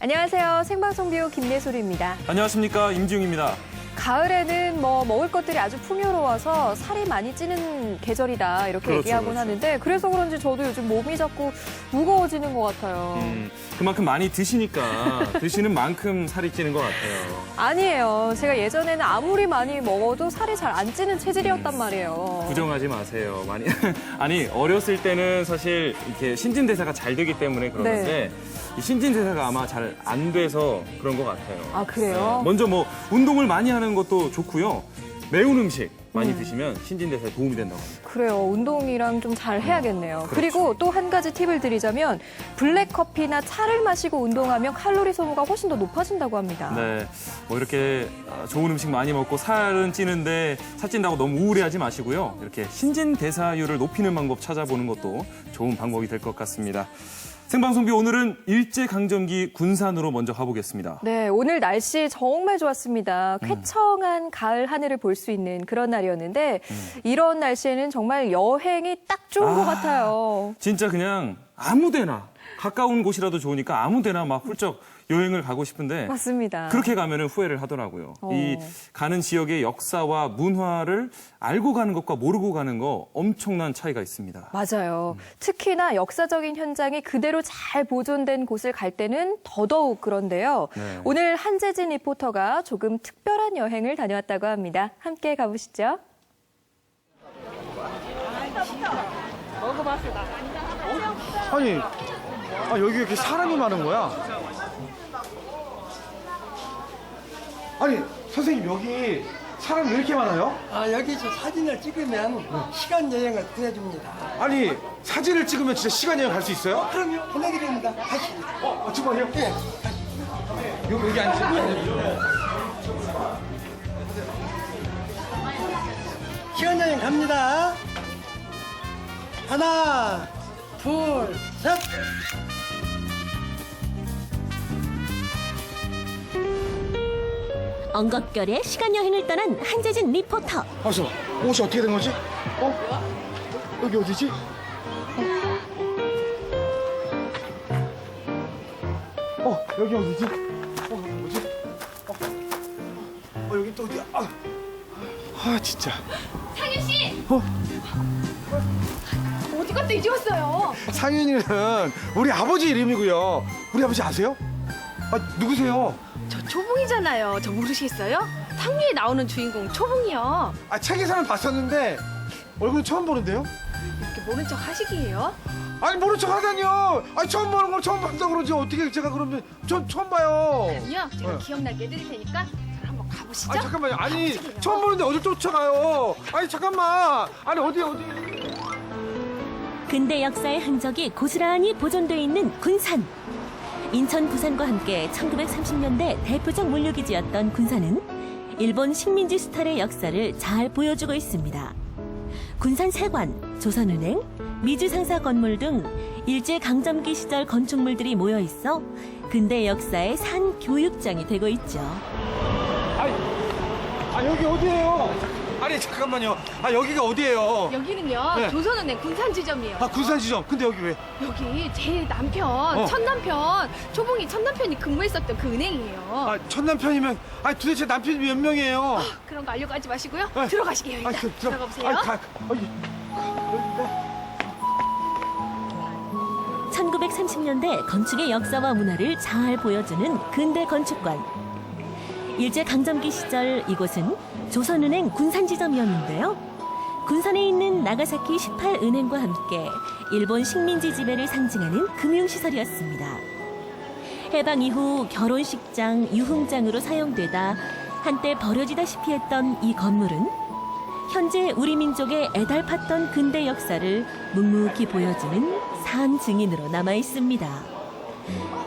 안녕하세요. 생방송 뷰 김예솔입니다. 안녕하십니까, 임지웅입니다. 가을에는 먹을 것들이 아주 풍요로워서 살이 많이 찌는 계절이다 이렇게 얘기하곤 하는데 그래서 그런지 저도 요즘 몸이 자꾸 무거워지는 것 같아요. 그만큼 많이 드시니까 드시는 만큼 살이 찌는 것 같아요. 아니에요. 제가 예전에는 아무리 많이 먹어도 살이 잘 안 찌는 체질이었단 말이에요. 부정하지 마세요. 많이 아니 어렸을 때는 사실 이렇게 신진대사가 잘 되기 때문에 그러는데 이 신진대사가 아마 잘 안 돼서 그런 것 같아요. 아, 그래요? 먼저 운동을 많이 하는 것도 좋고요. 매운 음식 많이 드시면 신진대사에 도움이 된다고 합니다. 그래요. 운동이랑 좀 잘 해야겠네요. 그렇죠. 그리고 또 한 가지 팁을 드리자면 블랙커피나 차를 마시고 운동하면 칼로리 소모가 훨씬 더 높아진다고 합니다. 네, 이렇게 좋은 음식 많이 먹고 살은 찌는데 살찐다고 너무 우울해하지 마시고요. 이렇게 신진대사율을 높이는 방법 찾아보는 것도 좋은 방법이 될 것 같습니다. 생방송비 오늘은 일제강점기 군산으로 먼저 가보겠습니다. 네, 오늘 날씨 정말 좋았습니다. 쾌청한 가을 하늘을 볼 수 있는 그런 날이었는데 이런 날씨에는 정말 여행이 딱 좋은 것 같아요. 진짜 그냥 아무 데나 가까운 곳이라도 좋으니까 아무 데나 막 훌쩍 여행을 가고 싶은데 맞습니다. 그렇게 가면은 후회를 하더라고요. 이 가는 지역의 역사와 문화를 알고 가는 것과 모르고 가는 거 엄청난 차이가 있습니다. 맞아요. 특히나 역사적인 현장이 그대로 잘 보존된 곳을 갈 때는 더더욱 그런데요. 네. 오늘 한재진 리포터가 조금 특별한 여행을 다녀왔다고 합니다. 함께 가보시죠. 아니, 여기 왜 이렇게 사람이 많은 거야? 아니, 선생님, 여기 사람 왜 이렇게 많아요? 여기서 사진을 찍으면 시간 여행을 보내줍니다. 아니, 사진을 찍으면 진짜 시간 여행 갈 수 있어요? 그럼요, 보내드립니다. 가시죠. 정말요? 네. 여기 앉으세요. 시간 여행 갑니다. 하나, 둘, 셋. 엉겁결에 시간여행을 떠난 한재진 리포터. 잠시만, 옷이 어떻게 된 거지? 여기 어디지? 여기 어디지? 뭐지? 여기 또 어디야? 진짜. 상윤 씨! 어디 갔다 이제 왔어요? 상윤이는 우리 아버지 이름이고요. 우리 아버지 아세요? 누구세요? 저 초봉이잖아요. 저 모르시겠어요? 상류에 나오는 주인공 초봉이요. 책에서는 봤었는데 얼굴 처음 보는데요? 이렇게 모른 척 하시기예요? 아니 모른 척 하다니요. 처음 보는 걸 처음 봤다 그러지 어떻게 제가 그러면 전 처음 봐요. 그럼요. 제가 기억나게 해드릴 테니까 한번 가보시죠. 잠깐만요. 처음 보는데 어딜 쫓아가요? 잠깐만. 어디? 근대 역사의 흔적이 고스란히 보존돼 있는 군산. 인천, 부산과 함께 1930년대 대표적 물류기지였던 군산은 일본 식민지 수탈의 역사를 잘 보여주고 있습니다. 군산 세관, 조선은행, 미주상사 건물 등 일제강점기 시절 건축물들이 모여 있어 근대 역사의 산 교육장이 되고 있죠. 여기 어디예요? 잠깐만요. 여기가 어디예요? 여기는요. 네. 조선은행 군산지점이에요. 군산지점. 근데 여기 왜? 여기 제 남편, 첫남편, 초봉이 첫남편이 근무했었던 그 은행이에요. 첫 남편이면 도대체 남편이 몇 명이에요? 그런 거 알려고 하지 마시고요. 네. 들어가시게요. 일단 들어가 보세요. 1930년대 건축의 역사와 문화를 잘 보여주는 근대 건축관. 일제강점기 시절 이곳은 조선은행 군산지점이었는데요. 군산에 있는 나가사키 18은행과 함께 일본 식민지 지배를 상징하는 금융시설이었습니다. 해방 이후 결혼식장, 유흥장으로 사용되다 한때 버려지다시피 했던 이 건물은 현재 우리 민족의 애달팠던 근대 역사를 묵묵히 보여주는 산 증인으로 남아 있습니다.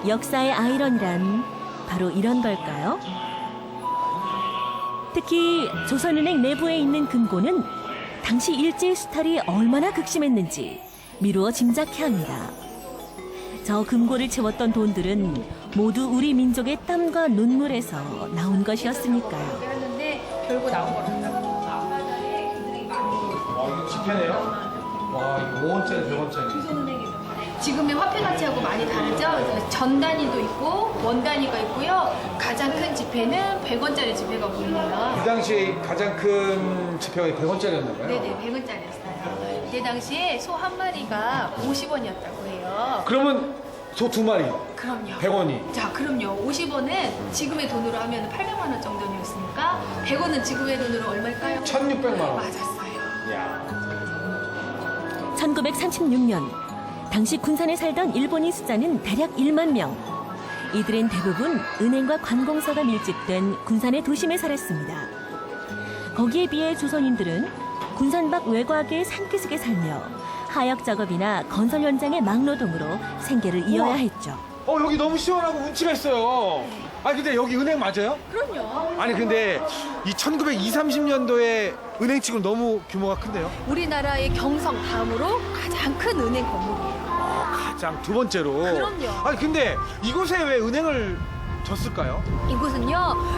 역사의 아이러니란 바로 이런 걸까요? 특히 조선은행 내부에 있는 금고는 당시 일제 수탈이 얼마나 극심했는지 미루어 짐작케 합니다. 저 금고를 채웠던 돈들은 모두 우리 민족의 땀과 눈물에서 나온 것이었으니까요. 그랬는데 결국 나온 거랍니다. 이거 지폐네요? 와, 이거 5원짜리, 100원짜리. 조선은행에서 지금의 화폐 가치하고 많이 다르죠? 그래서 전 단위도 있고 원 단위가 있고요. 가장 큰 지폐는 100원짜리 지폐가 보이네요. 이 당시에 가장 큰 지폐가 100원짜리였나 봐요. 네네, 100원짜리였어요. 이때 당시에 소 한 마리가 50원이었다고 해요. 그러면 소 2마리 그럼요. 100원이. 자, 그럼요. 50원은 지금의 돈으로 하면 800만 원 정도였으니까 100원은 지금의 돈으로 얼마일까요? 1,600만 원. 맞았어요. 야. 1936년 당시 군산에 살던 일본인 숫자는 대략 1만 명. 이들은 대부분 은행과 관공서가 밀집된 군산의 도심에 살았습니다. 거기에 비해 조선인들은 군산 밖 외곽의 산기슭에 살며 하역 작업이나 건설 현장의 막노동으로 생계를 이어야 우와. 했죠. 여기 너무 시원하고 운치가 있어요. 아니 근데 여기 은행 맞아요? 그럼요. 아니 근데 이 1920, 30년도에 은행치고는 너무 규모가 큰데요? 우리나라의 경성 다음으로 가장 큰 은행 건물이에요. 가장 두 번째로. 그럼요. 아니 근데 이곳에 왜 은행을 졌을까요? 이곳은요,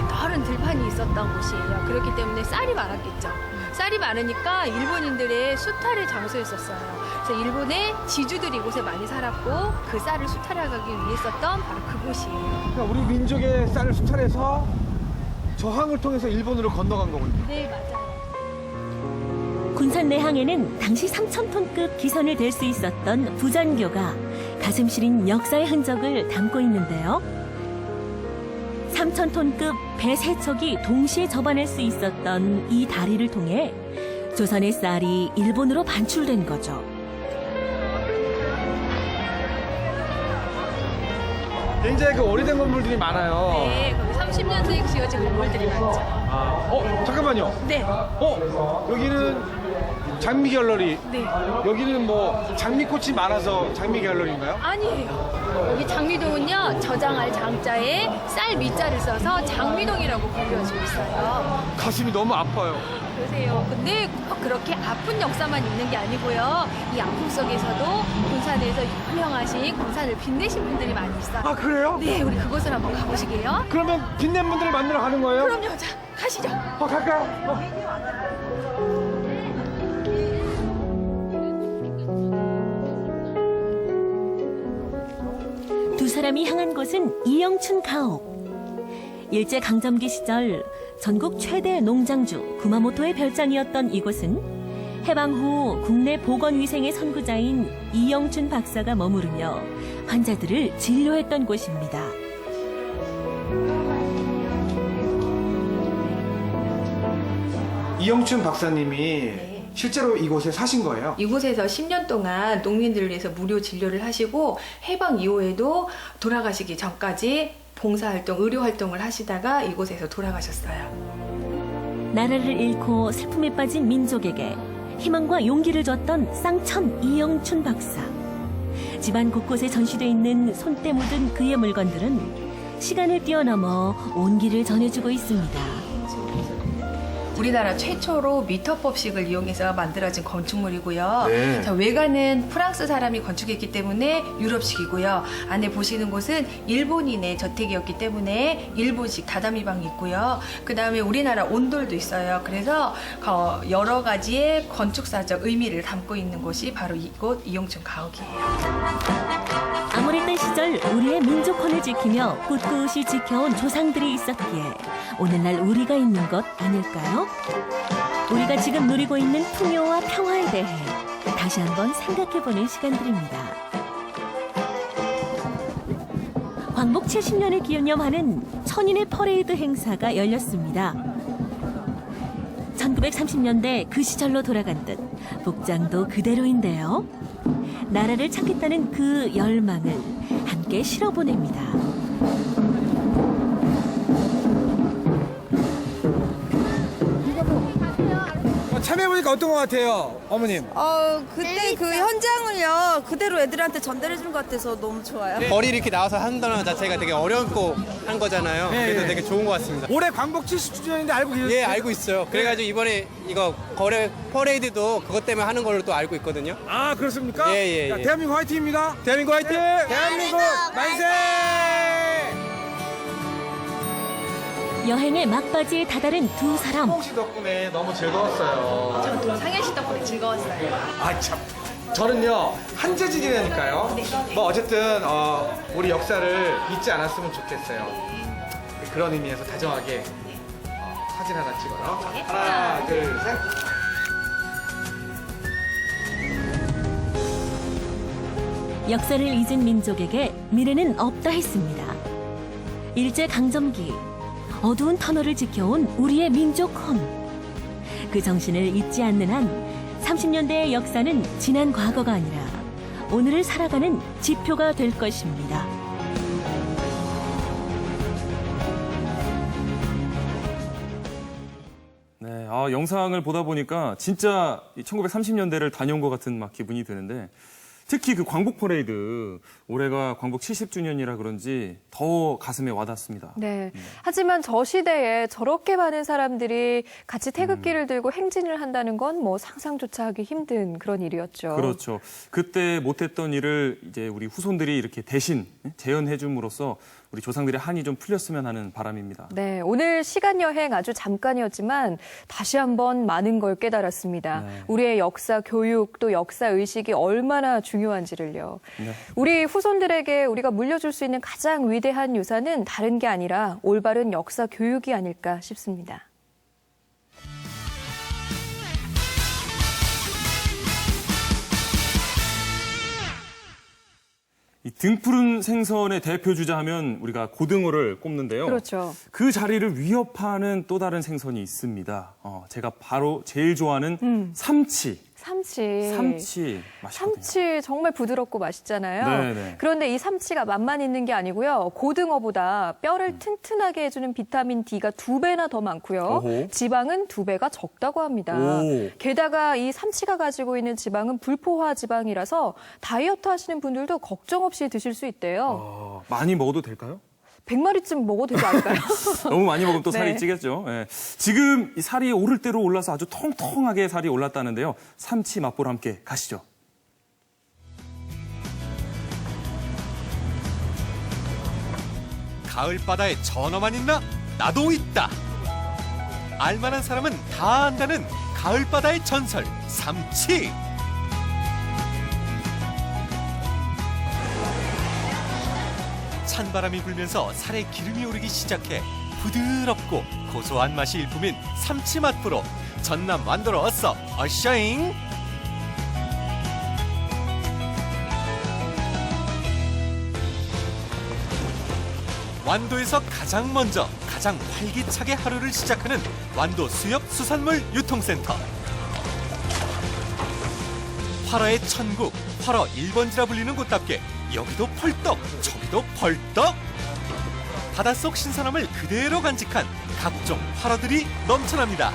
넓은 들판이 있었던 곳이에요. 그렇기 때문에 쌀이 많았겠죠. 쌀이 많으니까 일본인들의 수탈의 장소였었어요. 그래서 일본의 지주들이 이곳에 많이 살았고 그 쌀을 수탈하기 위해 썼던 바로 그곳이에요. 그러니까 우리 민족의 쌀을 수탈해서 저항을 통해서 일본으로 건너간 거거든요. 네, 맞아요. 군산 내항에는 당시 3,000톤급 기선을 댈 수 있었던 부전교가 가슴 시린 역사의 흔적을 담고 있는데요. 3,000톤급 배 3척이 동시에 접어낼 수 있었던 이 다리를 통해 조선의 쌀이 일본으로 반출된 거죠. 굉장히 그 오래된 건물들이 많아요. 네, 거기 30년대에 지어진 건물들이 많죠. 잠깐만요. 네, 여기는 장미 갤러리. 네. 여기는 뭐 장미꽃이 많아서 장미 갤러리인가요? 아니에요. 여기 장미동은요, 저장할 장자에 쌀 밑자를 써서 장미동이라고 불려지고 있어요. 가슴이 너무 아파요. 그러세요. 근데 꼭 그렇게 아픈 역사만 있는 게 아니고요. 이 아픔 속에서도 군산에서 유명하신 군산을 빛내신 분들이 많이 있어요. 아 그래요? 네, 우리 그곳을 한번 가보시게요. 그러면 빛낸 분들을 만나러 가는 거예요? 그럼요. 자, 가시죠. 갈까요? 두 사람이 향한 곳은 이영춘 가옥. 일제 강점기 시절 전국 최대 농장주 구마모토의 별장이었던 이곳은 해방 후 국내 보건위생의 선구자인 이영춘 박사가 머무르며 환자들을 진료했던 곳입니다. 이영춘 박사님이 실제로 이곳에 사신 거예요? 이곳에서 10년 동안 농민들을 위해서 무료 진료를 하시고 해방 이후에도 돌아가시기 전까지 봉사활동, 의료활동을 하시다가 이곳에서 돌아가셨어요. 나라를 잃고 슬픔에 빠진 민족에게 희망과 용기를 줬던 쌍천 이영춘 박사. 집안 곳곳에 전시돼 있는 손때 묻은 그의 물건들은 시간을 뛰어넘어 온기를 전해주고 있습니다. 우리나라 최초로 미터법식을 이용해서 만들어진 건축물이고요. 네. 자, 외관은 프랑스 사람이 건축했기 때문에 유럽식이고요. 안에 보시는 곳은 일본인의 저택이었기 때문에 일본식 다다미 방이 있고요. 그 다음에 우리나라 온돌도 있어요. 그래서 여러 가지의 건축사적 의미를 담고 있는 곳이 바로 이곳 이영춘 가옥이에요. 아무랬던 시절 우리의 민족혼을 지키며 꿋꿋이 지켜온 조상들이 있었기에 오늘날 우리가 있는 것 아닐까요? 우리가 지금 누리고 있는 풍요와 평화에 대해 다시 한번 생각해보는 시간들입니다. 광복 70년을 기념하는 천인의 퍼레이드 행사가 열렸습니다. 1930년대 그 시절로 돌아간 듯 복장도 그대로인데요. 나라를 찾겠다는 그 열망을 함께 실어보냅니다. 참여해보니까 어떤 것 같아요, 어머님? 그때 그 현장을요 그대로 애들한테 전달해 준 것 같아서 너무 좋아요. 거리 이렇게 나와서 한다는 자체가 되게 어렵고 한 거잖아요. 네, 그래서 네. 되게 좋은 것 같습니다. 올해 광복 70주년인데 알고 계세요? 예, 알고 있어요. 그래가지고 이번에 이거 거래 퍼레이드도 그것 때문에 하는 걸로 또 알고 있거든요. 아 그렇습니까? 예, 예, 자, 예. 대한민국 화이팅입니다. 대한민국 화이팅! 대한민국 만세! 여행의 막바지에 다다른 두 사람. 홍 씨 덕분에 너무 즐거웠어요. 저도 상현 씨 덕분에 즐거웠어요. 아 참, 저는요 한재직이라니까요. 뭐 어쨌든 우리 역사를 잊지 않았으면 좋겠어요. 그런 의미에서 다정하게 사진 하나 찍어요. 하나, 둘, 셋. 역사를 잊은 민족에게 미래는 없다 했습니다. 일제강점기 어두운 터널을 지켜온 우리의 민족 혼. 그 정신을 잊지 않는 한 30년대의 역사는 지난 과거가 아니라 오늘을 살아가는 지표가 될 것입니다. 네, 영상을 보다 보니까 진짜 1930년대를 다녀온 것 같은 막 기분이 드는데 특히 그 광복 퍼레이드 올해가 광복 70주년이라 그런지 더 가슴에 와닿습니다. 네. 하지만 저 시대에 저렇게 많은 사람들이 같이 태극기를 들고 행진을 한다는 건 뭐 상상조차 하기 힘든 그런 일이었죠. 그렇죠. 그때 못했던 일을 이제 우리 후손들이 이렇게 대신 재현해 줌으로써 우리 조상들의 한이 좀 풀렸으면 하는 바람입니다. 네, 오늘 시간 여행 아주 잠깐이었지만 다시 한번 많은 걸 깨달았습니다. 네. 우리의 역사 교육 또 역사 의식이 얼마나 중요한지를요. 네. 우리 후손들에게 우리가 물려줄 수 있는 가장 위대한 유산은 다른 게 아니라 올바른 역사 교육이 아닐까 싶습니다. 이 등푸른 생선의 대표 주자 하면 우리가 고등어를 꼽는데요. 그렇죠. 그 자리를 위협하는 또 다른 생선이 있습니다. 제가 바로 제일 좋아하는 삼치. 삼치 맛있거든요. 삼치 정말 부드럽고 맛있잖아요. 네네. 그런데 이 삼치가 맛만 있는 게 아니고요. 고등어보다 뼈를 튼튼하게 해주는 비타민 D가 2배나 더 많고요. 오호. 지방은 2배가 적다고 합니다. 오. 게다가 이 삼치가 가지고 있는 지방은 불포화 지방이라서 다이어트 하시는 분들도 걱정 없이 드실 수 있대요. 많이 먹어도 될까요? 100마리쯤 먹어도 되지 않을까요? 너무 많이 먹으면 또 네. 살이 찌겠죠. 예. 지금 이 살이 오를 대로 올라서 아주 통통하게 살이 올랐다는데요. 삼치 맛보러 함께 가시죠. 가을 바다에 전어만 있나? 나도 있다. 알만한 사람은 다 안다는 가을 바다의 전설 삼치. 찬바람이 불면서 살에 기름이 오르기 시작해 부드럽고 고소한 맛이 일품인 삼치 맛보러 전남 완도로 어서 어셔잉. 완도에서 가장 먼저 가장 활기차게 하루를 시작하는 완도 수협 수산물 유통센터. 활어의 천국, 활어 1번지라 불리는 곳답게 여기도 펄떡, 저기도 펄떡. 바닷속 신선함을 그대로 간직한 각종 활어들이 넘쳐납니다.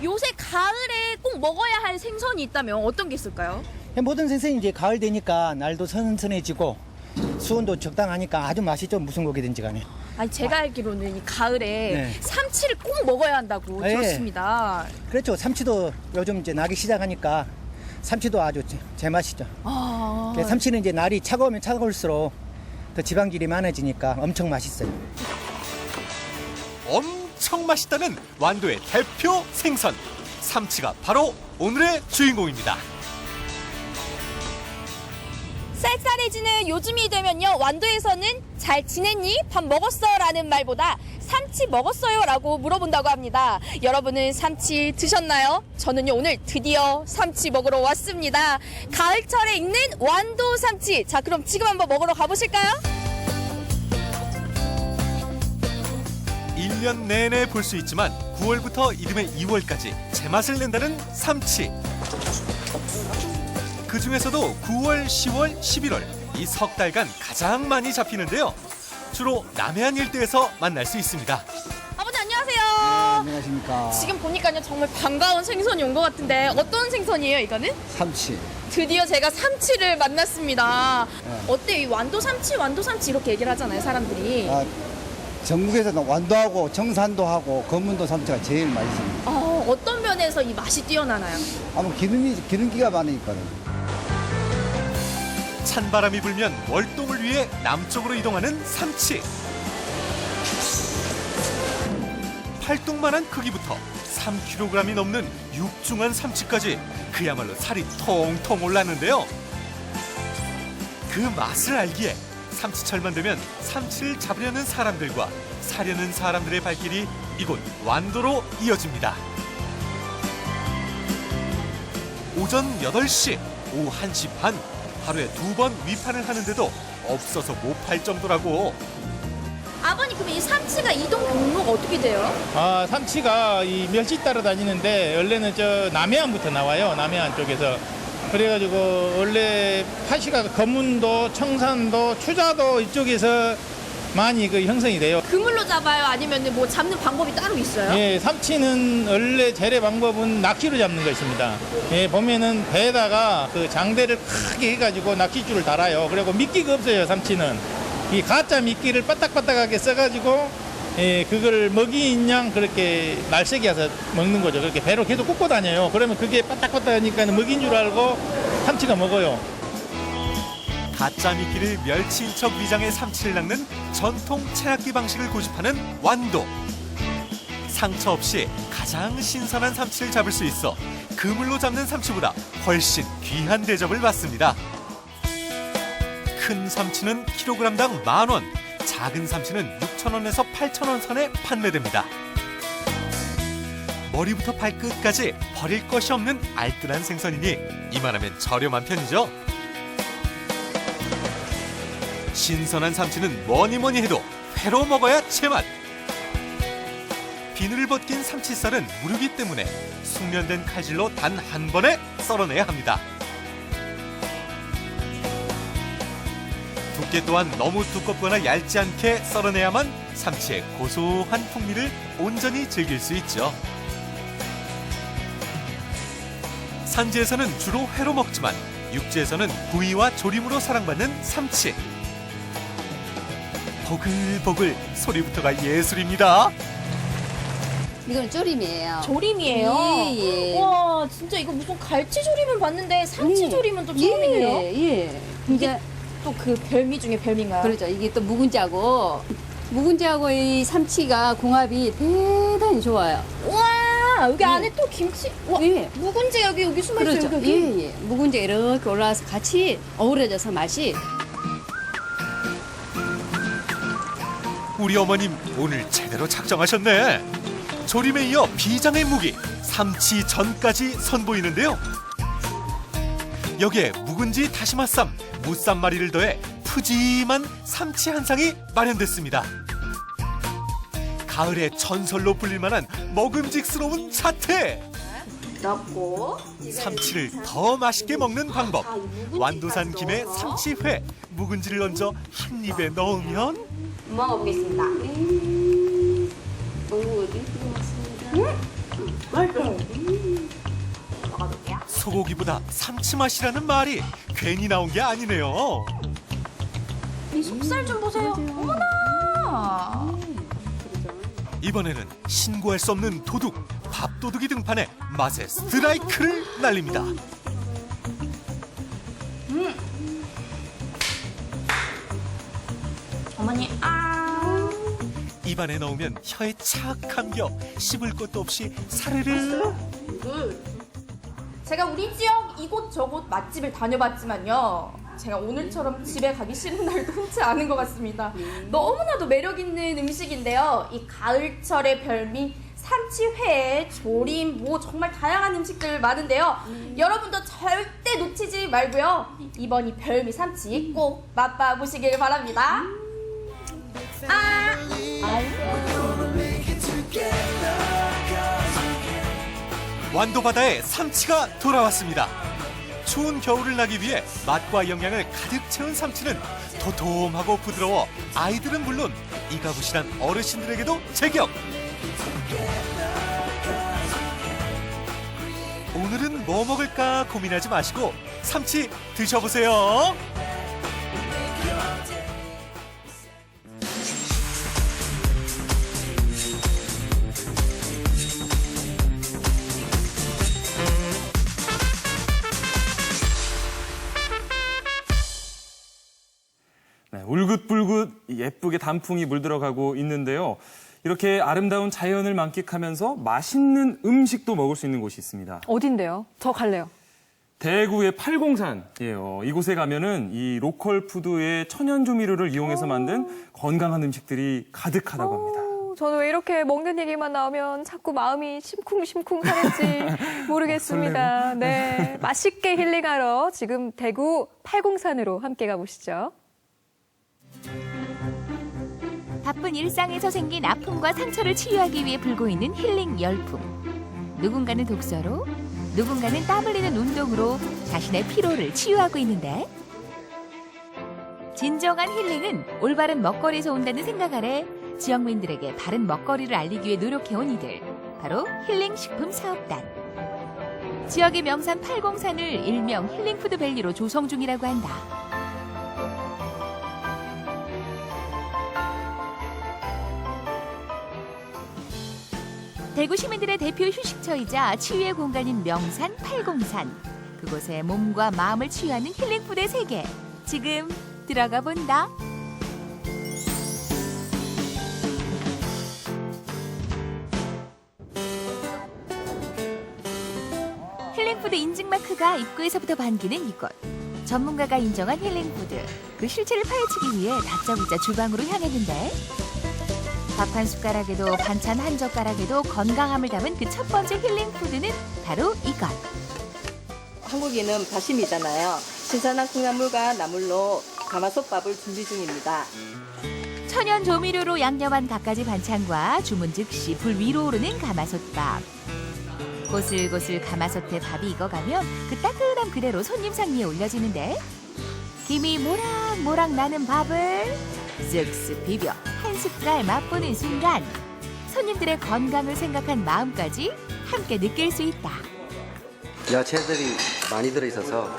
요새 가을에 꼭 먹어야 할 생선이 있다면 어떤 게 있을까요? 모든 생선이 이제 가을 되니까 날도 선선해지고 수온도 적당하니까 아주 맛있죠. 무슨 고기든지 간에. 아니 제가 알기로는 이 가을에 네. 삼치를 꼭 먹어야 한다고 네. 들었습니다. 그렇죠. 삼치도 요즘 이제 나기 시작하니까 삼치도 아주 제맛이죠. 삼치는 이제 날이 차가우면 차가울수록 더 지방질이 많아지니까 엄청 맛있어요. 엄청 맛있다는 완도의 대표 생선 삼치가 바로 오늘의 주인공입니다. 쌀쌀해지는 요즘이 되면요, 완도에서는 잘 지냈니? 밥 먹었어? 라는 말보다 삼치 먹었어요? 라고 물어본다고 합니다. 여러분은 삼치 드셨나요? 저는요, 오늘 드디어 삼치 먹으러 왔습니다. 가을철에 있는 완도 삼치. 자, 그럼 지금 한번 먹으러 가보실까요? 1년 내내 볼 수 있지만 9월부터 이듬해 2월까지 제맛을 낸다는 삼치. 그 중에서도 9월, 10월, 11월 이 석 달간 가장 많이 잡히는데요. 주로 남해안 일대에서 만날 수 있습니다. 아버지 안녕하세요. 안녕하십니까. 지금 보니까요, 정말 반가운 생선이 온 것 같은데 어떤 생선이에요, 이거는? 삼치. 드디어 제가 삼치를 만났습니다. 어때요? 이 완도 삼치 이렇게 얘기를 하잖아요, 사람들이. 전국에서는 완도하고 정산도 하고 검문도 삼치가 제일 맛있습니다. 어떤 면에서 이 맛이 뛰어나나요? 아마 기름기가 많으니까요. 찬바람이 불면 월동을 위해 남쪽으로 이동하는 삼치. 팔뚝만한 크기부터 3kg이 넘는 육중한 삼치까지 그야말로 살이 통통 올랐는데요. 그 맛을 알기에 삼치철만 되면 삼치를 잡으려는 사람들과 사려는 사람들의 발길이 이곳 완도로 이어집니다. 오전 8시, 오후 1시 반, 하루에 2번 위판을 하는데도 없어서 못 팔 정도라고. 아버님, 그럼 이 삼치가 이동 경로가 어떻게 돼요? 삼치가 이 멸치 따라다니는데 원래는 저 남해안부터 나와요. 남해안 쪽에서. 그래가지고 원래 파시가 검문도, 청산도, 추자도 이쪽에서 많이 그 형성이 돼요. 그물로 잡아요? 아니면 뭐 잡는 방법이 따로 있어요? 예, 삼치는 원래 재래 방법은 낚시로 잡는 것입니다. 예, 보면은 배에다가 그 장대를 크게 해가지고 낚싯줄을 달아요. 그리고 미끼가 없어요, 삼치는. 이 가짜 미끼를 바닥바닥하게 써가지고 예, 그걸 먹이인 양 그렇게 날쌔게 해서 먹는 거죠. 그렇게 배로 계속 꽂고 다녀요. 그러면 그게 바닥바닥하니까 먹인 줄 알고 삼치가 먹어요. 가짜 미끼를 멸치인 척 위장해 삼치를 낚는 전통 채낚기 방식을 고집하는 완도. 상처 없이 가장 신선한 삼치를 잡을 수 있어 그물로 잡는 삼치보다 훨씬 귀한 대접을 받습니다. 큰 삼치는 킬로그램당 10,000원, 작은 삼치는 6,000원에서 8,000원 선에 판매됩니다. 머리부터 발끝까지 버릴 것이 없는 알뜰한 생선이니 이만하면 저렴한 편이죠. 신선한 삼치는 뭐니뭐니 해도 회로 먹어야 제맛. 비늘을 벗긴 삼치살은 무르기 때문에 숙련된 칼질로 단 한 번에 썰어내야 합니다. 두께 또한 너무 두껍거나 얇지 않게 썰어내야만 삼치의 고소한 풍미를 온전히 즐길 수 있죠. 산지에서는 주로 회로 먹지만 육지에서는 구이와 조림으로 사랑받는 삼치. 보글보글 소리부터가 예술입니다. 이건 조림이에요. 조림이에요? 예, 예. 와, 진짜 이거 무슨 갈치 조림은 봤는데 삼치 조림은 또 처음이네요. 예. 이게 또 그 별미 중에 별미인가요? 그렇죠. 이게 또 묵은지하고 이 삼치가 궁합이 대단히 좋아요. 와, 여기 안에 또 김치. 와, 예. 묵은지 여기 숨어 있어요. 그렇죠. 여기. 예. 묵은지가 이렇게 올라와서 같이 어우러져서 맛이. 우리 어머님 오늘 제대로 작정하셨네. 조림에 이어 비장의 무기 삼치전까지 선보이는데요. 여기에 묵은지 다시마쌈, 무쌈마리를 더해 푸짐한 삼치 한 상이 마련됐습니다. 가을의 전설로 불릴 만한 먹음직스러운 자태. 넣고 삼치를 더 맛있게 먹는 방법. 완도산 김에 삼치회, 묵은지를 얹어 한 입에 넣으면 먹어보겠습니다. 먹어볼게요. 소고기보다 삼치 맛이라는 말이 괜히 나온 게 아니네요. 이 속살 좀 보세요. 어머나. 이번에는 신고할 수 없는 도둑, 밥도둑이 등판해 맛의 스트라이크를 날립니다. 어머니, 입안에 넣으면 혀에 착 감겨 씹을 것도 없이 사르르. 제가 우리 지역 이곳저곳 맛집을 다녀봤지만요. 제가 오늘처럼 집에 가기 싫은 날도 흔치 않은 것 같습니다. 너무나도 매력 있는 음식인데요. 이 가을철의 별미 삼치회, 조림, 뭐 정말 다양한 음식들 많은데요. 여러분도 절대 놓치지 말고요. 이번 이 별미 삼치 꼭 맛봐보시길 바랍니다. 완도 바다에 삼치가 돌아왔습니다. 추운 겨울을 나기 위해 맛과 영양을 가득 채운 삼치는 도톰하고 부드러워 아이들은 물론 이가부실한 어르신들에게도 제격. 오늘은 뭐 먹을까 고민하지 마시고 삼치 드셔보세요. 네, 울긋불긋 예쁘게 단풍이 물들어가고 있는데요. 이렇게 아름다운 자연을 만끽하면서 맛있는 음식도 먹을 수 있는 곳이 있습니다. 어딘데요? 저 갈래요. 대구의 팔공산이에요. 이곳에 가면은 이 로컬 푸드의 천연 조미료를 이용해서 만든 건강한 음식들이 가득하다고 합니다. 저는 왜 이렇게 먹는 얘기만 나오면 자꾸 마음이 심쿵심쿵 하는지 모르겠습니다. 네, 맛있게 힐링하러 지금 대구 팔공산으로 함께 가보시죠. 바쁜 일상에서 생긴 아픔과 상처를 치유하기 위해 불고 있는 힐링 열풍. 누군가는 독서로, 누군가는 땀 흘리는 운동으로 자신의 피로를 치유하고 있는데 진정한 힐링은 올바른 먹거리에서 온다는 생각 아래 지역민들에게 바른 먹거리를 알리기 위해 노력해온 이들, 바로 힐링식품사업단. 지역의 명산 팔공산을 일명 힐링푸드밸리로 조성 중이라고 한다. 대구 시민들의 대표 휴식처이자 치유의 공간인 명산 팔공산. 그곳에 몸과 마음을 치유하는 힐링푸드의 세계. 지금 들어가 본다. 힐링푸드 인증마크가 입구에서부터 반기는 이곳. 전문가가 인정한 힐링푸드. 그 실체를 파헤치기 위해 다짜고짜 주방으로 향했는데 밥 한 숟가락에도 반찬 한 젓가락에도 건강함을 담은 그 첫 번째 힐링푸드는 바로 이것. 한국인은 다심이잖아요. 신선한 콩나물과 나물로 가마솥밥을 준비 중입니다. 천연 조미료로 양념한 갖가지 반찬과 주문 즉시 불 위로 오르는 가마솥밥. 고슬고슬 가마솥에 밥이 익어가면 그 따끈함 그대로 손님 상리에 올려지는데 김이 모락모락 나는 밥을 쓱쓱 비벼 한 숟갈 맛보는 순간 손님들의 건강을 생각한 마음까지 함께 느낄 수 있다. 야채들이 많이 들어있어서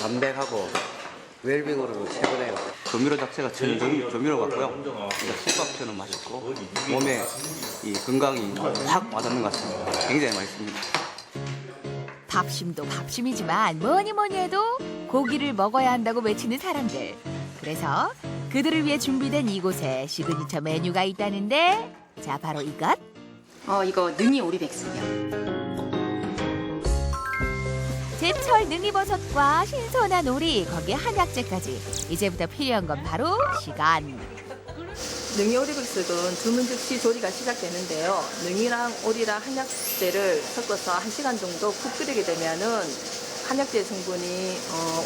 담백하고 웰빙으로 최고네요. 조미료 자체가 천연 조미료 같고요. 솥밥처럼 맛있고 몸에 이 건강이 확 와닿는 것 같습니다. 굉장히 맛있습니다. 밥심도 밥심이지만 뭐니 해도 고기를 먹어야 한다고 외치는 사람들. 그래서 그들을 위해 준비된 이곳에 시그니처 메뉴가 있다는데 자 바로 이것. 이거 능이 오리백숙이요. 제철 능이버섯과 신선한 오리, 거기에 한약재까지. 이제부터 필요한 건 바로 시간. 능이 오리백숙은 주문 즉시 조리가 시작되는데요. 능이랑 오리랑 한약재를 섞어서 1시간 정도 푹 끓이게 되면은 한약재 성분이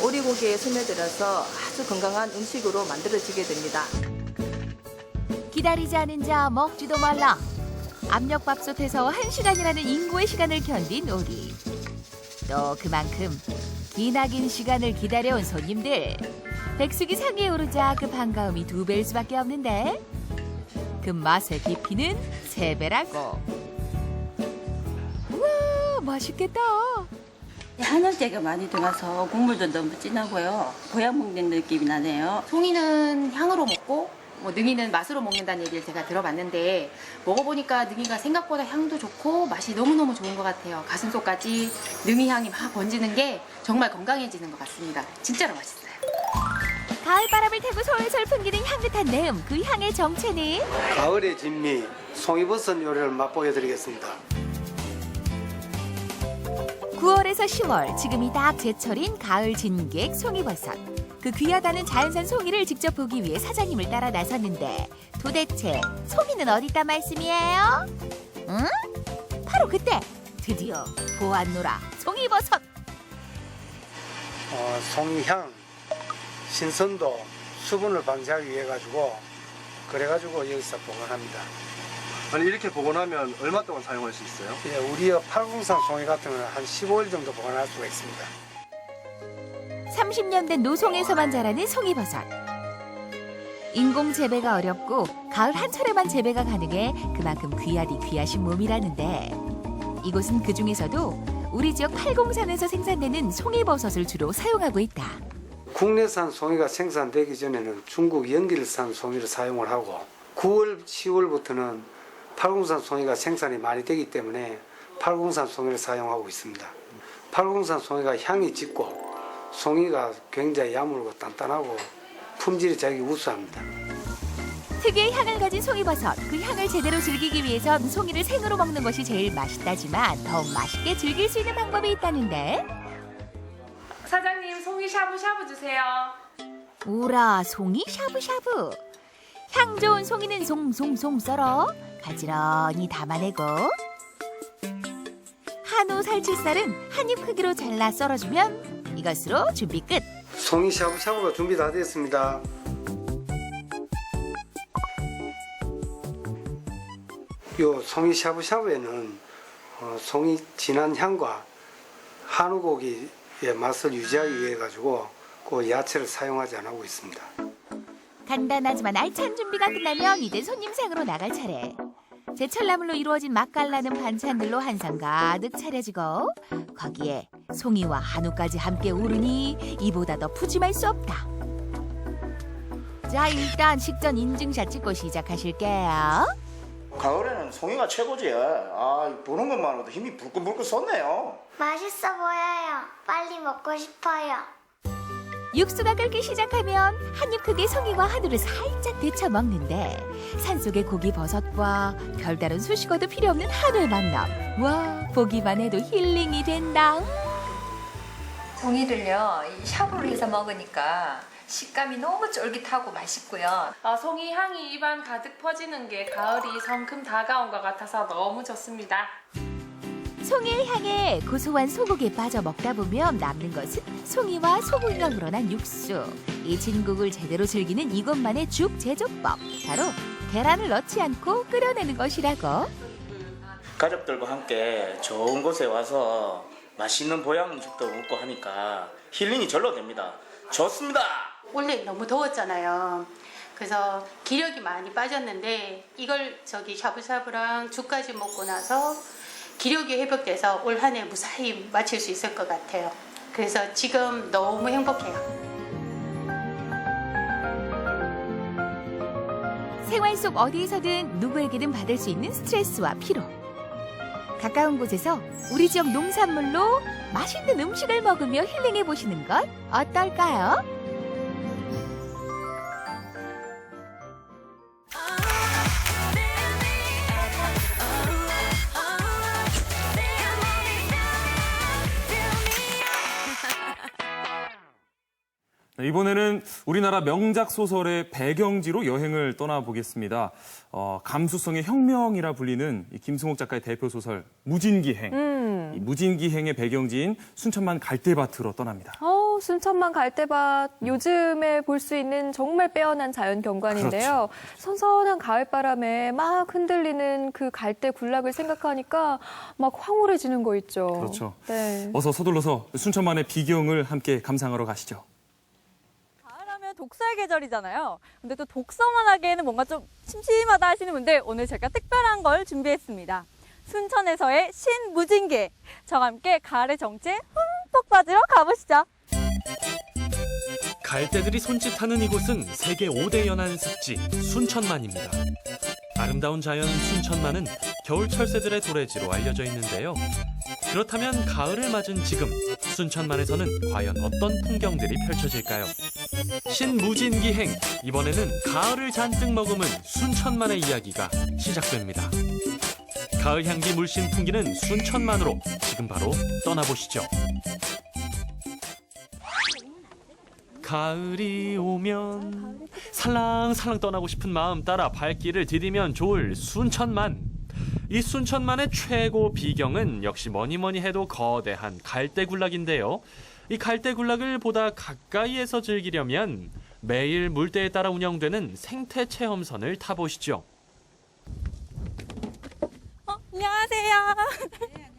오리고기에 스며들어서 아주 건강한 음식으로 만들어지게 됩니다. 기다리지 않은 자 먹지도 말라. 압력밥솥에서 1시간이라는 인고의 시간을 견딘 오리. 또 그만큼 기나긴 시간을 기다려온 손님들. 백숙이 상에 오르자 그 반가움이 2배일 수밖에 없는데 그 맛의 깊이는 3배라고. 우와 맛있겠다. 한약재가 많이 들어가서 국물도 너무 진하고요. 보약 먹는 느낌이 나네요. 송이는 향으로 먹고 능이는 맛으로 먹는다는 얘기를 제가 들어봤는데 먹어보니까 능이가 생각보다 향도 좋고 맛이 너무너무 좋은 것 같아요. 가슴속까지 능이 향이 막 번지는 게 정말 건강해지는 것 같습니다. 진짜로 맛있어요. 가을바람을 타고 솔솔 풍기는 향긋한 내음, 그 향의 정체는? 가을의 진미, 송이버섯 요리를 맛보여드리겠습니다. 9월에서 10월, 지금이 딱 제철인 가을 진객 송이버섯. 그 귀하다는 자연산 송이를 직접 보기 위해 사장님을 따라 나섰는데 도대체 송이는 어디다 말씀이에요? 응? 바로 그때 드디어 보았노라 송이버섯. 송이향, 신선도, 수분을 방지하기 위해 그래가지고 여기서 보관합니다. 아니 이렇게 보관하면 얼마 동안 사용할 수 있어요? 예, 우리 팔공산 송이 같은 경우는 한 15일 정도 보관할 수가 있습니다. 30년 된 노송에서만 자라는 송이버섯. 인공 재배가 어렵고 가을 한철에만 재배가 가능해 그만큼 귀하디 귀하신 몸이라는데 이곳은 그중에서도 우리 지역 팔공산에서 생산되는 송이버섯을 주로 사용하고 있다. 국내산 송이가 생산되기 전에는 중국 연길산 송이를 사용을 하고 9월, 10월부터는 팔공산 송이가 생산이 많이 되기 때문에 팔공산 송이를 사용하고 있습니다. 팔공산 송이가 향이 짙고 송이가 굉장히 야물고 단단하고 품질이 되게 우수합니다. 특유의 향을 가진 송이버섯, 그 향을 제대로 즐기기 위해선 송이를 생으로 먹는 것이 제일 맛있다지만 더욱 맛있게 즐길 수 있는 방법이 있다는데. 사장님, 송이 샤브샤브 주세요. 우라, 송이 샤브샤브. 향 좋은 송이는 송송송 썰어 가지런히 담아내고, 한우 살치살은 한입 크기로 잘라 썰어주면 이것으로 준비 끝. 송이 샤브샤브가 준비 다 됐습니다. 요 송이 샤브샤브에는 송이 진한 향과 한우 고기의 맛을 유지하기 위해 가지고 그 야채를 사용하지 않고 있습니다. 간단하지만 알찬 준비가 끝나면 이제 손님상으로 나갈 차례. 제철나물로 이루어진 맛깔나는 반찬들로 한상 가득 차려지고, 거기에 송이와 한우까지 함께 오르니 이보다 더 푸짐할 수 없다. 자, 일단 식전 인증샷 찍고 시작하실게요. 가을에는 송이가 최고지. 보는 것만으로도 힘이 불끈불끈 솟네요. 맛있어 보여요. 빨리 먹고 싶어요. 육수가 끓기 시작하면 한입 크기 송이와 한우를 살짝 데쳐 먹는데, 산속의 고기 버섯과 별다른 수식어도 필요 없는 한우의 만남. 와, 보기만 해도 힐링이 된다. 송이를요, 이 샤브로 해서 먹으니까 식감이 너무 쫄깃하고 맛있고요. 송이 향이 입안 가득 퍼지는 게 가을이 성큼 다가온 것 같아서 너무 좋습니다. 송이의 향에 고소한 소고기에 빠져 먹다 보면 남는 것은 송이와 소고기가 우러난 육수. 이 진국을 제대로 즐기는 이것만의 죽 제조법. 바로 계란을 넣지 않고 끓여내는 것이라고. 가족들과 함께 좋은 곳에 와서 맛있는 보양식도 먹고 하니까 힐링이 절로 됩니다. 좋습니다. 원래 너무 더웠잖아요. 그래서 기력이 많이 빠졌는데 이걸 샤브샤브랑 죽까지 먹고 나서 기력이 회복돼서 올 한 해 무사히 마칠 수 있을 것 같아요. 그래서 지금 너무 행복해요. 생활 속 어디에서든 누구에게든 받을 수 있는 스트레스와 피로. 가까운 곳에서 우리 지역 농산물로 맛있는 음식을 먹으며 힐링해 보시는 건 어떨까요? 이번에는 우리나라 명작 소설의 배경지로 여행을 떠나보겠습니다. 감수성의 혁명이라 불리는 이 김승옥 작가의 대표 소설 무진기행. 이 무진기행의 배경지인 순천만 갈대밭으로 떠납니다. 순천만 갈대밭, 요즘에 볼 수 있는 정말 빼어난 자연 경관인데요. 그렇죠. 선선한 가을바람에 막 흔들리는 그 갈대 군락을 생각하니까 막 황홀해지는 거 있죠. 그렇죠. 네. 어서 서둘러서 순천만의 비경을 함께 감상하러 가시죠. 독서의 계절이잖아요. 근데 또 독서만 하기에는 뭔가 좀 심심하다 하시는 분들, 오늘 제가 특별한 걸 준비했습니다. 순천에서의 신무진기. 저와 함께 가을의 정취에 흠뻑 빠지러 가보시죠. 갈대들이 손짓하는 이곳은 세계 5대 연안 습지 순천만입니다. 아름다운 자연 순천만은 겨울 철새들의 도래지로 알려져 있는데요. 그렇다면 가을을 맞은 지금 순천만에서는 과연 어떤 풍경들이 펼쳐질까요? 신무진기행, 이번에는 가을을 잔뜩 머금은 순천만의 이야기가 시작됩니다. 가을 향기 물씬 풍기는 순천만으로 지금 바로 떠나보시죠. 가을이 오면 살랑살랑 떠나고 싶은 마음 따라 발길을 디디면 좋을 순천만. 이 순천만의 최고 비경은 역시 뭐니뭐니 해도 거대한 갈대군락인데요. 이 갈대군락을 보다 가까이에서 즐기려면 매일 물때에 따라 운영되는 생태체험선을 타보시죠. 안녕하세요. 네,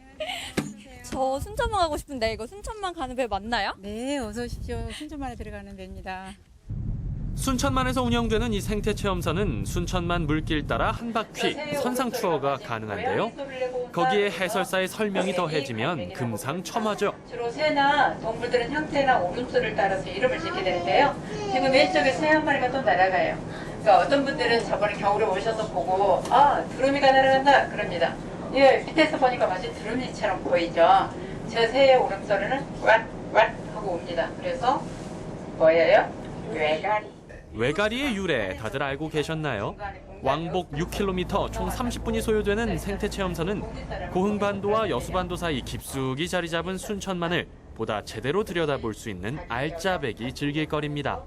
안녕하세요. 저 순천만 가고 싶은데 이거 순천만 가는 배 맞나요? 네, 어서 오십시오. 순천만에 들어가는 배입니다. 순천만에서 운영되는 이 생태체험선은 순천만 물길 따라 한 바퀴 선상 투어가 가능한데요. 거기에 해설사의 설명이 더해지면 금상첨화죠. 주로 새나 동물들은 형태나 오름수를 따라서 이름을 짓게 되는데요. 지금 왼쪽에 새 한 마리가 또 날아가요. 그러니까 어떤 분들은 저번에 겨울에 오셔서 보고 두루미가 날아간다 그럽니다. 예, 밑에서 보니까 마치 두루미처럼 보이죠. 저 새의 오름소리는 왓왓 하고 옵니다. 그래서 뭐예요? 꾀가리. 외가리의 유래 다들 알고 계셨나요? 왕복 6km 총 30분이 소요되는 생태체험선은 고흥반도와 여수반도 사이 깊숙이 자리 잡은 순천만을 보다 제대로 들여다볼 수 있는 알짜배기 즐길거리입니다.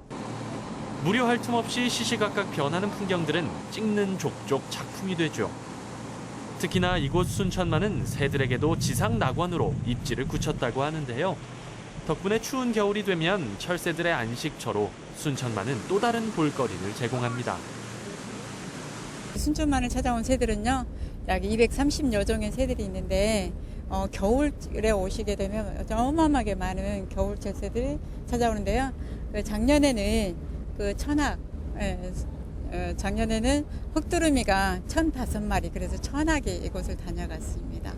무료할 틈 없이 시시각각 변하는 풍경들은 찍는 족족 작품이 되죠. 특히나 이곳 순천만은 새들에게도 지상 낙원으로 입지를 굳혔다고 하는데요. 덕분에 추운 겨울이 되면 철새들의 안식처로 순천만은 또 다른 볼거리를 제공합니다. 순천만을 찾아온 새들은요, 약 230여 종의 새들이 있는데 겨울에 오시게 되면 어마어마하게 많은 겨울 철새들이 찾아오는데요. 작년에는 작년에는 흑두루미가 1,005마리, 그래서 천하게 이곳을 다녀갔습니다.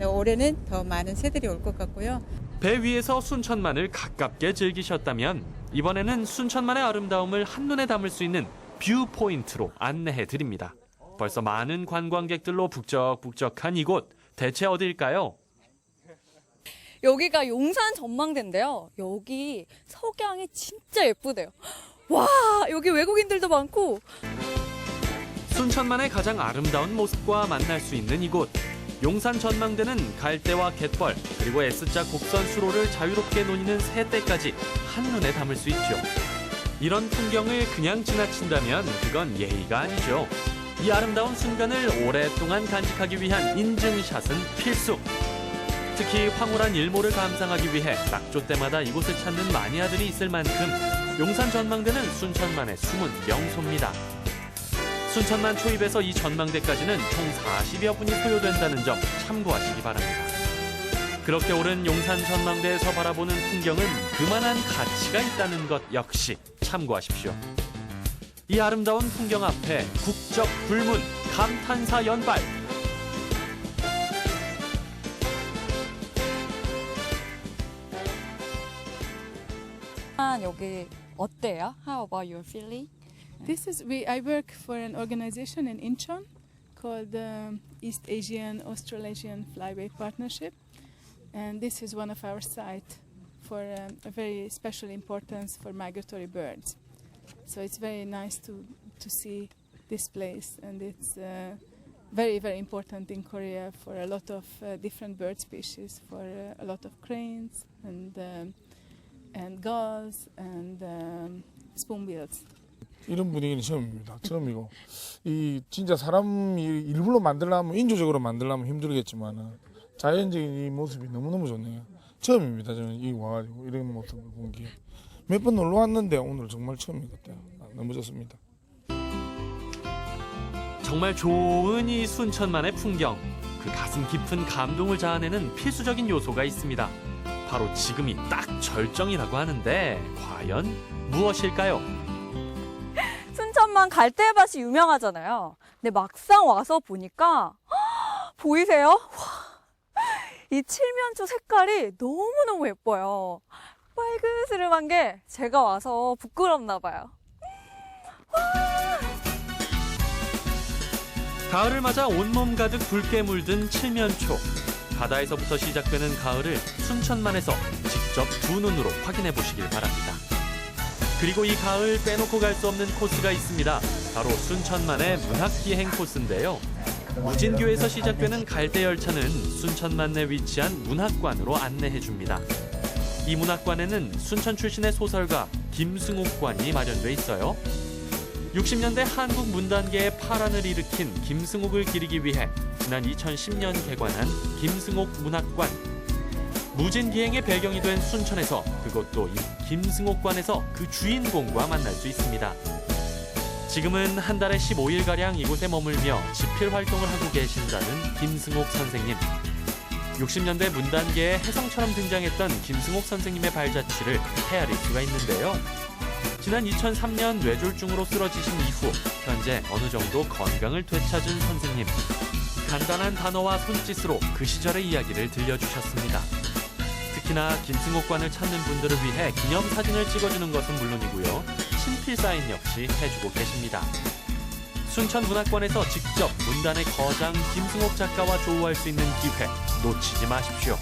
올해는 더 많은 새들이 올 것 같고요. 배 위에서 순천만을 가깝게 즐기셨다면 이번에는 순천만의 아름다움을 한눈에 담을 수 있는 뷰 포인트로 안내해 드립니다. 벌써 많은 관광객들로 북적북적한 이곳, 대체 어디일까요? 여기가 용산 전망대인데요. 여기 석양이 진짜 예쁘대요. 와, 여기 외국인들도 많고. 순천만의 가장 아름다운 모습과 만날 수 있는 이곳. 용산 전망대는 갈대와 갯벌, 그리고 S자 곡선 수로를 자유롭게 노니는 새떼까지 한눈에 담을 수 있죠. 이런 풍경을 그냥 지나친다면 그건 예의가 아니죠. 이 아름다운 순간을 오랫동안 간직하기 위한 인증샷은 필수. 특히 황홀한 일몰을 감상하기 위해 낙조 때마다 이곳을 찾는 마니아들이 있을 만큼 용산 전망대는 순천만의 숨은 명소입니다. 순천만 초입에서 이 전망대까지는 총 40여 분이 소요된다는 점 참고하시기 바랍니다. 그렇게 오른 용산 전망대에서 바라보는 풍경은 그만한 가치가 있다는 것 역시 참고하십시오. 이 아름다운 풍경 앞에 국적 불문, 감탄사 연발. 여기 어때요? How about your feeling? I work for an organization in Incheon called East Asian Australasian Flyway Partnership, and this is one of our sites for a very special importance for migratory birds. So it's very nice to see this place, and it's very, very important in Korea for a lot of different bird species, for a lot of cranes and gulls and spoonbills. 이런 분위기는 처음입니다. 처음이고 이 진짜 사람이 일부러 만들려면 인조적으로 만들려면 힘들겠지만 자연적인 이 모습이 너무너무 좋네요. 처음입니다. 저는 이 와가지고 이런 모습을 본 게 몇 번 놀러 왔는데 오늘 정말 처음인 것 같아요. 너무 좋습니다. 정말 좋은 이 순천만의 풍경, 그 가슴 깊은 감동을 자아내는 필수적인 요소가 있습니다. 바로 지금이 딱 절정이라고 하는데 과연 무엇일까요? 순천만 갈대밭이 유명하잖아요. 근데 막상 와서 보니까 보이세요? 와, 이 칠면조 색깔이 너무너무 예뻐요. 빨그스름한 게 제가 와서 부끄럽나 봐요. 가을을 맞아 온몸 가득 붉게 물든 칠면초. 바다에서부터 시작되는 가을을 순천만에서 직접 두 눈으로 확인해 보시길 바랍니다. 그리고 이 가을 빼놓고 갈 수 없는 코스가 있습니다. 바로 순천만의 문학기행 코스인데요. 무진교에서 시작되는 갈대열차는 순천만 내 위치한 문학관으로 안내해 줍니다. 이 문학관에는 순천 출신의 소설가 김승옥관이 마련돼 있어요. 60년대 한국 문단계의 파란을 일으킨 김승옥을 기리기 위해 지난 2010년 개관한 김승옥 문학관. 무진기행의 배경이 된 순천에서 그것도 이 김승옥관에서 그 주인공과 만날 수 있습니다. 지금은 한 달에 15일가량 이곳에 머물며 집필 활동을 하고 계신다는 김승옥 선생님. 60년대 문단계의 혜성처럼 등장했던 김승옥 선생님의 발자취를 헤아릴 수가 있는데요. 지난 2003년 뇌졸중으로 쓰러지신 이후 현재 어느 정도 건강을 되찾은 선생님. 간단한 단어와 손짓으로 그 시절의 이야기를 들려주셨습니다. 특히나 김승옥관을 찾는 분들을 위해 기념사진을 찍어주는 것은 물론이고요. 친필 사인 역시 해주고 계십니다. 순천문학관에서 직접 문단의 거장 김승옥 작가와 조우할 수 있는 기회 놓치지 마십시오.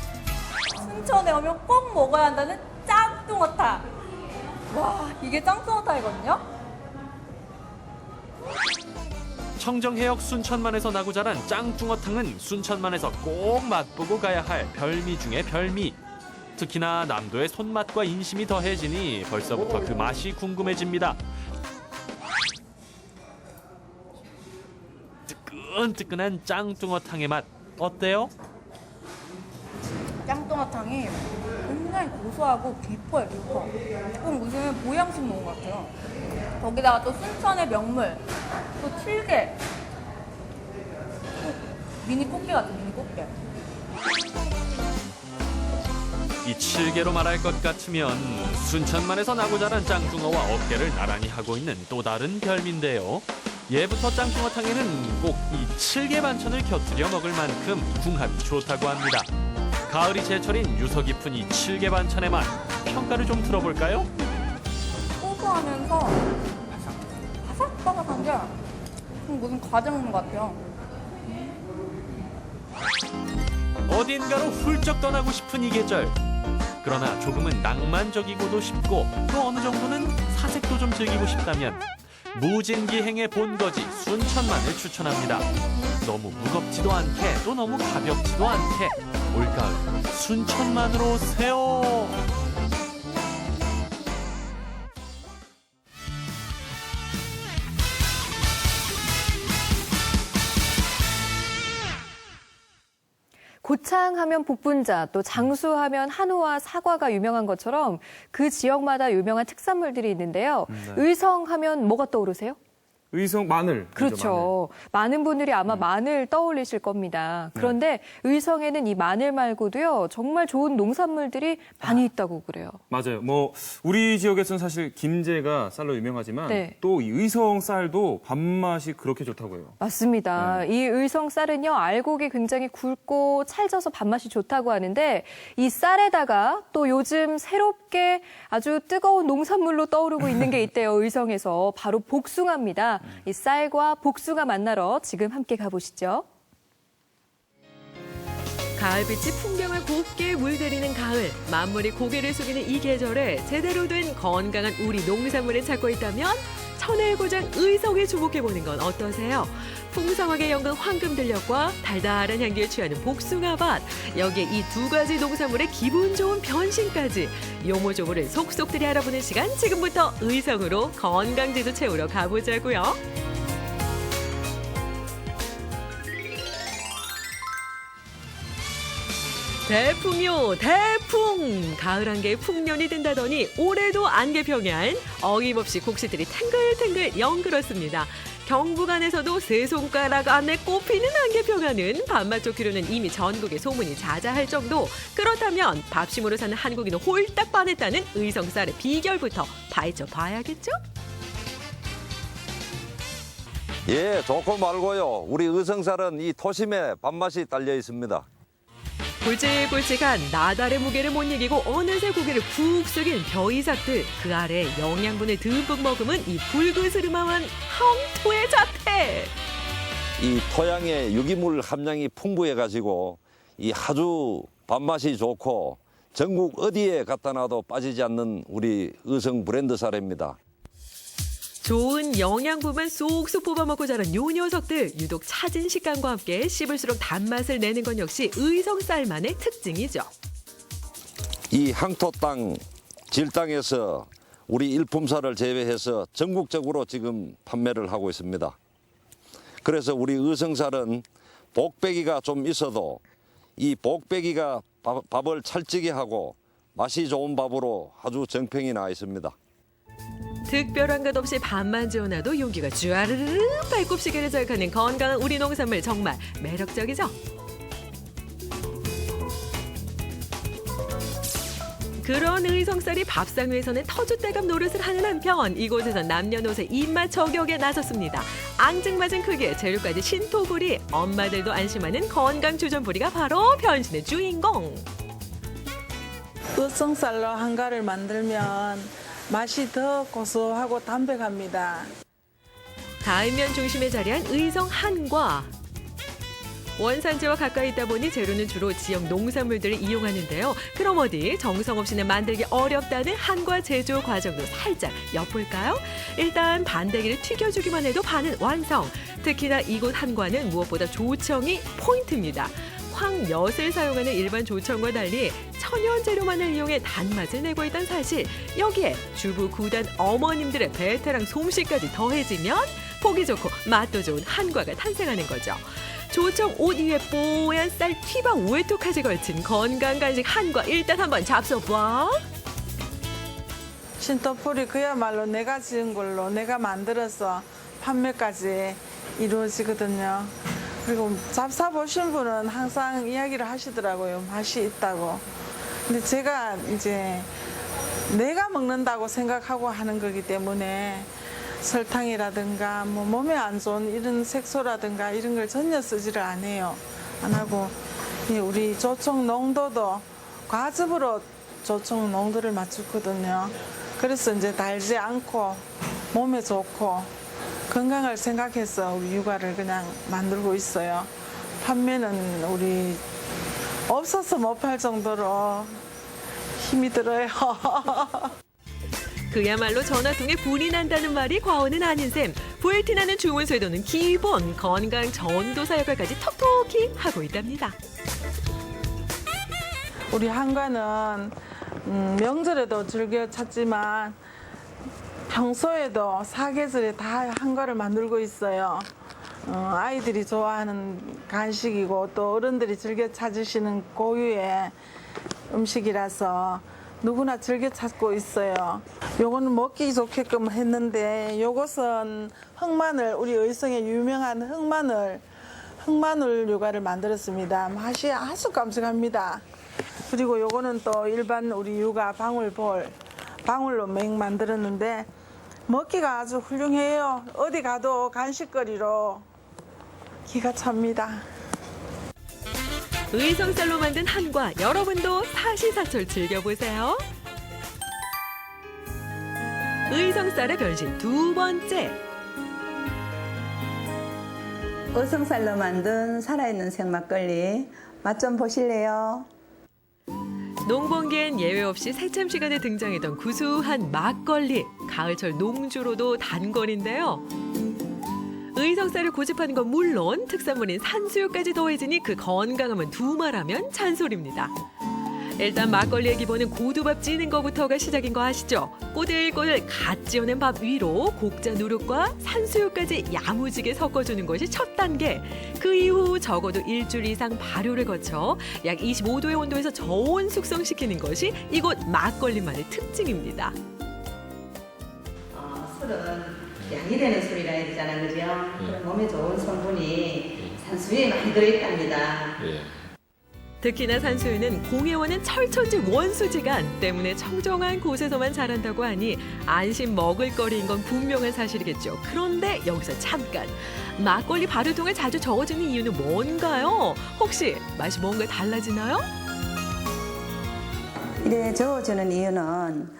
순천에 오면 꼭 먹어야 한다는 짱뚱어탕. 와, 이게 짱뚱어탕이거든요. 청정해역 순천만에서 나고 자란 짱중어탕은 순천만에서 꼭 맛보고 가야 할 별미 중의 별미. 특히나 남도의 손맛과 인심이 더해지니 벌써부터 그 맛이 궁금해집니다. 뜨끈뜨끈한 짱뚱어탕의 맛 어때요? 짱뚱어탕이 굉장히 고소하고 깊어요, 깊어. 조금 무슨 보양식 먹은 것 같아요. 거기다가 또 순천의 명물, 또 칠개. 미니 꽃게 같아, 미니 꽃게. 이 칠개로 말할 것 같으면 순천만에서 나고 자란 짱뚱어와 어깨를 나란히 하고 있는 또 다른 별미인데요. 예부터 짱뚱어탕에는 꼭 이 칠개 반찬을 곁들여 먹을 만큼 궁합이 좋다고 합니다. 가을이 제철인 유서 깊은 이 칠개 반찬의 맛, 평가를 좀 들어볼까요? 고소하면서 바삭바삭한 게 무슨 과자 먹는 것 같아요. 어딘가로 훌쩍 떠나고 싶은 이 계절. 그러나 조금은 낭만적이고도 싶고 또 어느 정도는 사색도 좀 즐기고 싶다면 무진기행의 본거지 순천만을 추천합니다. 너무 무겁지도 않게 또 너무 가볍지도 않게 올가을 순천만으로 오세요. 고창하면 복분자, 또 장수하면 한우와 사과가 유명한 것처럼 그 지역마다 유명한 특산물들이 있는데요. 네. 의성하면 뭐가 떠오르세요? 의성 마늘. 그렇죠. 많은 분들이 아마 마늘 떠올리실 겁니다. 그런데 의성에는 이 마늘 말고도요, 정말 좋은 농산물들이 많이 있다고 그래요. 맞아요. 뭐 우리 지역에서는 사실 김제가 쌀로 유명하지만 네. 또 이 의성 쌀도 밥맛이 그렇게 좋다고 해요. 맞습니다. 이 의성 쌀은요, 알곡이 굉장히 굵고 찰져서 밥맛이 좋다고 하는데 이 쌀에다가 또 요즘 새롭게 아주 뜨거운 농산물로 떠오르고 있는 게 있대요. 의성에서 바로 복숭아입니다. 이 쌀과 복숭아 만나러 지금 함께 가보시죠. 가을빛이 풍경을 곱게 물들이는 가을, 만물이 고개를 숙이는 이 계절에 제대로 된 건강한 우리 농산물을 찾고 있다면 천혜의 고장 의성에 주목해보는 건 어떠세요? 풍성하게 연근 황금들녘과 달달한 향기에 취하는 복숭아밭, 여기에 이 두 가지 농산물의 기분 좋은 변신까지 요모조모를 속속들이 알아보는 시간, 지금부터 의성으로 건강지수 채우러 가보자고요. 대풍요 대풍! 가을 안개에 풍년이 든다더니 올해도 안개평야엔 어김없이 곡식들이 탱글탱글 연그렇습니다. 경북 안에서도 세 손가락 안에 꼽히는 안개평야는 밥맛 좋기로는 이미 전국에 소문이 자자할 정도. 그렇다면 밥심으로 사는 한국인은 홀딱 반했다는 의성쌀의 비결부터 파헤쳐 봐야겠죠? 예, 좋고 말고요. 우리 의성쌀은 이 토심에 밥맛이 딸려 있습니다. 굵직굵직한 나달의 무게를 못 이기고 어느새 고개를 푹 숙인 벼이삭들, 그 아래 영양분을 듬뿍 머금은 이 붉으스름한 황토의 자태. 이 토양의 유기물 함량이 풍부해가지고 이 아주 밥맛이 좋고 전국 어디에 갖다 놔도 빠지지 않는 우리 의성 브랜드 쌀입니다. 좋은 영양분만 쏙쏙 뽑아먹고 자란 요 녀석들, 유독 차진 식감과 함께 씹을수록 단맛을 내는 건 역시 의성쌀만의 특징이죠. 이 항토 땅, 질땅에서 우리 일품쌀을 재배해서 전국적으로 지금 판매를 하고 있습니다. 그래서 우리 의성쌀은 복배기가 좀 있어도 이 복배기가 밥을 찰지게 하고 맛이 좋은 밥으로 아주 정평이 나 있습니다. 특별한 것 없이 밥만 지어놔도 용기가 쭈아르르 배꼽시계를 저격하는 건강한 우리 농산물, 정말 매력적이죠? 그런 의성쌀이 밥상 위에서는 터줏대감 노릇을 하는 한편, 이곳에서 남녀노소 입맛 저격에 나섰습니다. 앙증맞은 크기에 재료까지 신토부리, 엄마들도 안심하는 건강 주전부리가 바로 변신의 주인공. 의성쌀로 한가를 만들면 맛이 더 고소하고 담백합니다. 가을면 중심에 자리한 의성 한과. 원산지와 가까이 있다 보니 재료는 주로 지역 농산물들을 이용하는데요. 그럼 어디 정성 없이는 만들기 어렵다는 한과 제조 과정도 살짝 엿볼까요? 일단 반대기를 튀겨주기만 해도 반은 완성. 특히나 이곳 한과는 무엇보다 조청이 포인트입니다. 황엿을 사용하는 일반 조청과 달리 천연 재료만을 이용해 단맛을 내고 있다는 사실. 여기에 주부 구단 어머님들의 베테랑 솜씨까지 더해지면 보기 좋고 맛도 좋은 한과가 탄생하는 거죠. 조청 옷 위에 뽀얀 쌀 튀방 우에토까지 걸친 건강 간식 한과 일단 한번 잡숴봐. 신토풀이 그야말로 내가 지은 걸로 내가 만들어서 판매까지 이루어지거든요. 그리고 잡숴보신 분은 항상 이야기를 하시더라고요. 맛이 있다고. 근데 제가 이제 내가 먹는다고 생각하고 하는 거기 때문에 설탕이라든가 뭐 몸에 안 좋은 이런 색소라든가 이런 걸 전혀 쓰지를 안 해요. 안 하고 우리 조청 농도도 과즙으로 조청 농도를 맞추거든요. 그래서 이제 달지 않고 몸에 좋고 건강을 생각해서 우리 육아를 그냥 만들고 있어요. 판매는 우리 없어서 못 팔 정도로 힘이 들어요. 그야말로 전화통에 불이 난다는 말이 과언은 아닌 셈. 부엘티나는 주문 쇄도는 기본, 건강 전도사 역할까지 톡톡히 하고 있답니다. 우리 한과는 명절에도 즐겨 찾지만 평소에도 사계절에 다 한과를 만들고 있어요. 아이들이 좋아하는 간식이고 또 어른들이 즐겨 찾으시는 고유의 음식이라서 누구나 즐겨 찾고 있어요. 요거는 먹기 좋게끔 했는데 요것은 흑마늘, 우리 의성의 유명한 흑마늘 유과를 만들었습니다. 맛이 아주 깜찍합니다. 그리고 요거는 또 일반 우리 유과 방울로 맹 만들었는데 먹기가 아주 훌륭해요. 어디 가도 간식거리로 기가 찹니다. 의성쌀로 만든 한과, 여러분도 사시사철 즐겨보세요. 의성쌀의 변신 두 번째. 의성쌀로 만든 살아있는 생막걸리 맛 좀 보실래요? 농번기엔 예외 없이 새참 시간에 등장했던 구수한 막걸리. 가을철 농주로도 단거리인데요. 의성쌀을 고집하는 건 물론 특산물인 산수유까지 더해지니 그 건강함은 두말하면 잔소리입니다. 일단 막걸리의 기본은 고두밥 찌는 거부터가 시작인 거 아시죠? 꼬들꼬들 갓 지어낸 밥 위로 곡자 누룩과 산수유까지 야무지게 섞어주는 것이 첫 단계. 그 이후 적어도 일주일 이상 발효를 거쳐 약 25도의 온도에서 저온 숙성시키는 것이 이곳 막걸리만의 특징입니다. 술은 양이 되는 술이라 해야 되잖아, 그죠? 그런 몸에 좋은 성분이 산수유에 많이 들어있답니다. 특히나 산수유는 공해원은 철천지 원수지간 때문에 청정한 곳에서만 자란다고 하니 안심 먹을거리인 건 분명한 사실이겠죠. 그런데 여기서 잠깐, 막걸리 발효통에 자주 저어주는 이유는 뭔가요? 혹시 맛이 뭔가 달라지나요? 이래 저어주는 이유는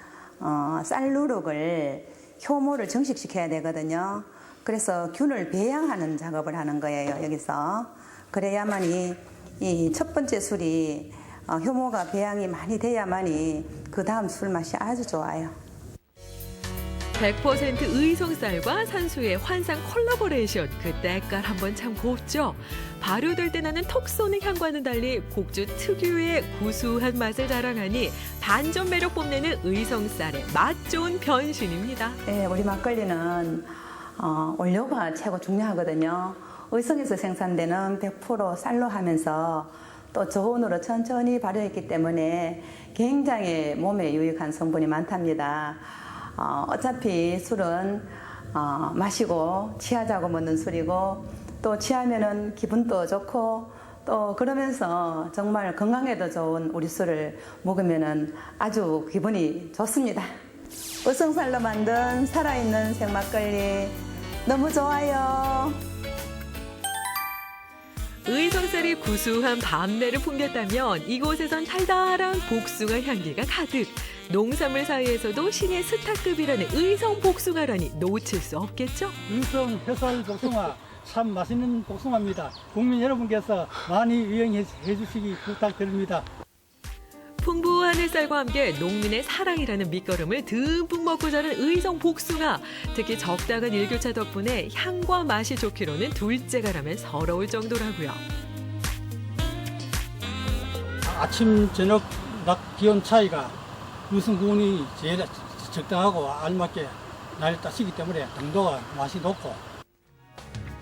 쌀누룩을 효모를 정식시켜야 되거든요. 그래서 균을 배양하는 작업을 하는 거예요, 여기서. 그래야만이 이 첫 번째 술이 효모가 배양이 많이 돼야만이 그 다음 술 맛이 아주 좋아요. 100% 의성쌀과 산수유의 환상 콜라보레이션. 그 때깔 한번 참 곱죠. 발효될 때 나는 톡 쏘는 향과는 달리 곡주 특유의 구수한 맛을 자랑하니 반전 매력 뽐내는 의성쌀의 맛 좋은 변신입니다. 네, 우리 막걸리는 원료가 최고 중요하거든요. 의성에서 생산되는 100% 쌀로 하면서 또 저온으로 천천히 발효했기 때문에 굉장히 몸에 유익한 성분이 많답니다. 어차피 술은 마시고 취하자고 먹는 술이고 또 취하면은 기분도 좋고 또 그러면서 정말 건강에도 좋은 우리 술을 먹으면은 아주 기분이 좋습니다. 의성쌀로 만든 살아있는 생막걸리 너무 좋아요. 의성쌀이 구수한 밤내를 풍겼다면 이곳에선 달달한 복숭아 향기가 가득. 농산물 사이에서도 신의 스타급이라는 의성 복숭아라니 놓칠 수 없겠죠? 의성 해살 복숭아 참 맛있는 복숭아입니다. 국민 여러분께서 많이 이용해 주시기 부탁드립니다. 풍부한 햇살과 함께 농민의 사랑이라는 밑거름을 듬뿍 먹고 자란 의성 복숭아. 특히 적당한 일교차 덕분에 향과 맛이 좋기로는 둘째가라면 서러울 정도라고요. 아침 저녁 낮 기온 차이가 유승 구온이 제일 적당하고 알맞게 날 따시기 때문에 당도가 맛이 높고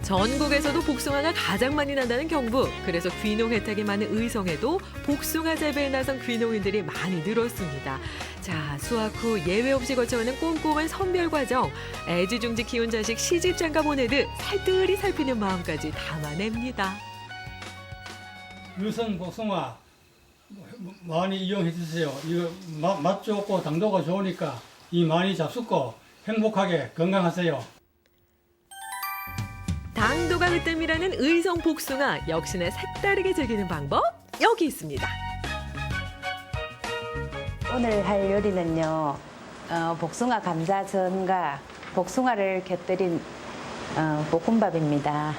전국에서도 복숭아가 가장 많이 난다는 경북. 그래서 귀농 혜택이 많은 의성에도 복숭아 재배에 나선 귀농인들이 많이 늘었습니다. 자, 수확 후 예외 없이 거쳐가는 꼼꼼한 선별 과정. 애지중지 키운 자식 시집 장가 보내듯 살뜰히 살피는 마음까지 담아냅니다. 유성 복숭아 많이 이용해 주세요. 이거 맛 좋고 당도가 좋으니까 이 많이 잡숫고 행복하게 건강하세요. 당도가 으뜸이라는 의성 복숭아. 역시나 색다르게 즐기는 방법 여기 있습니다. 오늘 할 요리는요. 복숭아 감자전과 복숭아를 곁들인 볶음밥입니다.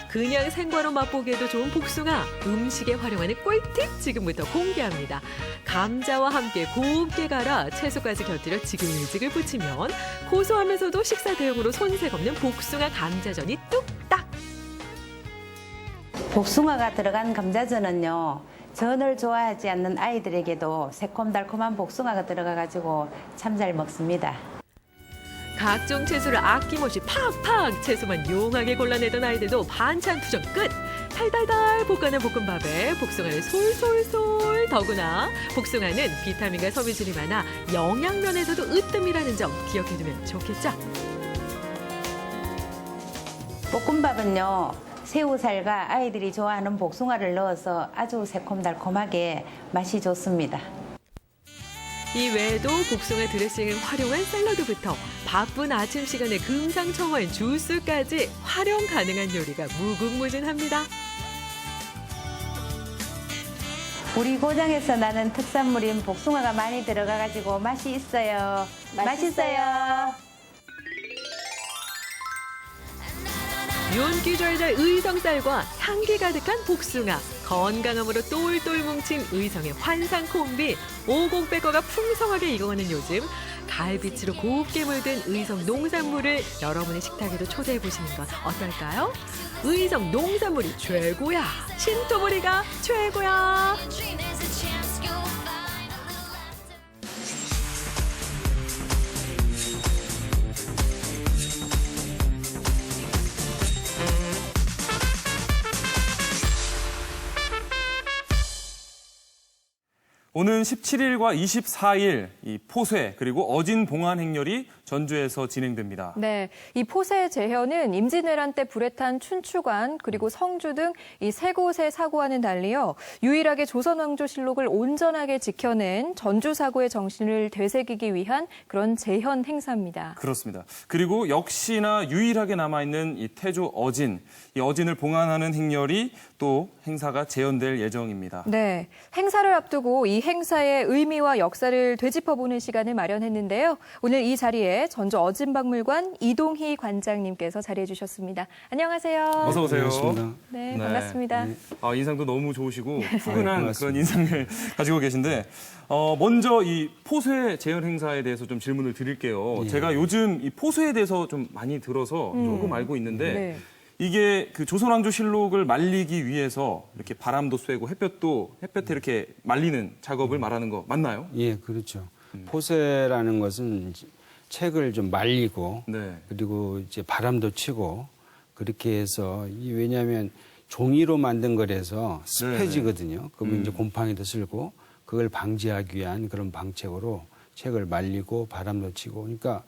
그냥 생과로 맛보기에도 좋은 복숭아. 음식에 활용하는 꿀팁 지금부터 공개합니다. 감자와 함께 곱게 갈아 채소까지 곁들여 지글지글 부치면 고소하면서도 식사 대용으로 손색 없는 복숭아 감자전이 뚝딱. 복숭아가 들어간 감자전은요. 전을 좋아하지 않는 아이들에게도 새콤달콤한 복숭아가 들어가가지고 참 잘 먹습니다. 각종 채소를 아낌없이 팍팍 채소만 용하게 골라내던 아이들도 반찬 투정 끝. 달달달 볶아낸 볶음밥에 복숭아를 솔솔솔. 더구나 복숭아는 비타민과 섬유질이 많아 영양면에서도 으뜸이라는 점 기억해두면 좋겠죠. 볶음밥은요. 새우살과 아이들이 좋아하는 복숭아를 넣어서 아주 새콤달콤하게 맛이 좋습니다. 이 외에도 복숭아 드레싱을 활용한 샐러드부터 바쁜 아침 시간에 금상첨화인 주스까지 활용 가능한 요리가 무궁무진합니다. 우리 고장에서 나는 특산물인 복숭아가 많이 들어가가지고 맛이 있어요. 맛있어요. 윤기절절 의성쌀과 향기 가득한 복숭아, 건강함으로 똘똘 뭉친 의성의 환상 콤비, 오곡백과가 풍성하게 익어가는 요즘 가을빛으로 곱게 물든 의성 농산물을 여러분의 식탁에도 초대해보시는 건 어떨까요? 의성 농산물이 최고야, 신토부리가 최고야. 오는 17일과 24일 이 포쇄 그리고 어진 봉안 행렬이 전주에서 진행됩니다. 네, 이 포쇄 재현은 임진왜란 때 불에 탄 춘추관 그리고 성주 등 이 세 곳의 사고와는 달리요. 유일하게 조선왕조실록을 온전하게 지켜낸 전주 사고의 정신을 되새기기 위한 그런 재현 행사입니다. 그렇습니다. 그리고 역시나 유일하게 남아있는 이 태조 어진, 이 어진을 봉안하는 행렬이 또 행사가 재현될 예정입니다. 네, 행사를 앞두고 이 행사의 의미와 역사를 되짚어보는 시간을 마련했는데요. 오늘 이 자리에 전주 어진박물관 이동희 관장님께서 자리해 주셨습니다. 안녕하세요. 어서 오세요. 네, 반갑습니다. 인상도 너무 좋으시고 푸근한 그런 인상을 가지고 계신데 먼저 이 포쇄 재현 행사에 대해서 좀 질문을 드릴게요. 예. 제가 요즘 이 포쇄에 대해서 좀 많이 들어서 조금 알고 있는데 네. 이게 그 조선왕조실록을 말리기 위해서 이렇게 바람도 쐬고 햇볕에 이렇게 말리는 작업을 말하는 거 맞나요? 예, 그렇죠. 포쇄라는 것은 책을 좀 말리고 네. 그리고 이제 바람도 치고 그렇게 해서 왜냐하면 종이로 만든 거라서 습해지거든요. 그러면 이제 곰팡이도 쓸고 그걸 방지하기 위한 그런 방책으로 책을 말리고 바람도 치고 그러니까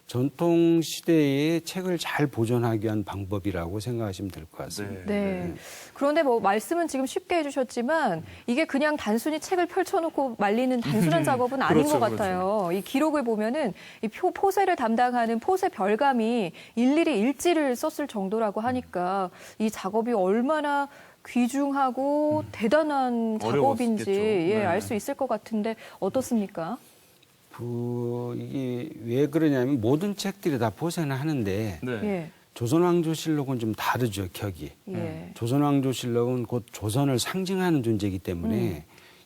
전통 시대의 책을 잘 보존하기 위한 방법이라고 생각하시면 될 것 같습니다. 네. 그런데 뭐 말씀은 지금 쉽게 해주셨지만 이게 그냥 단순히 책을 펼쳐놓고 말리는 단순한 작업은 아닌 그렇죠, 것 같아요. 이 기록을 보면은 이 포쇄를 담당하는 포쇄 별감이 일일이 일지를 썼을 정도라고 하니까 이 작업이 얼마나 귀중하고 대단한 작업인지 어려웠겠죠. 알 수 있을 것 같은데 어떻습니까? 이게 왜 그러냐면 모든 책들이 다 포쇄는 하는데 예. 조선왕조실록은 좀 다르죠, 격이. 조선왕조실록은 곧 조선을 상징하는 존재이기 때문에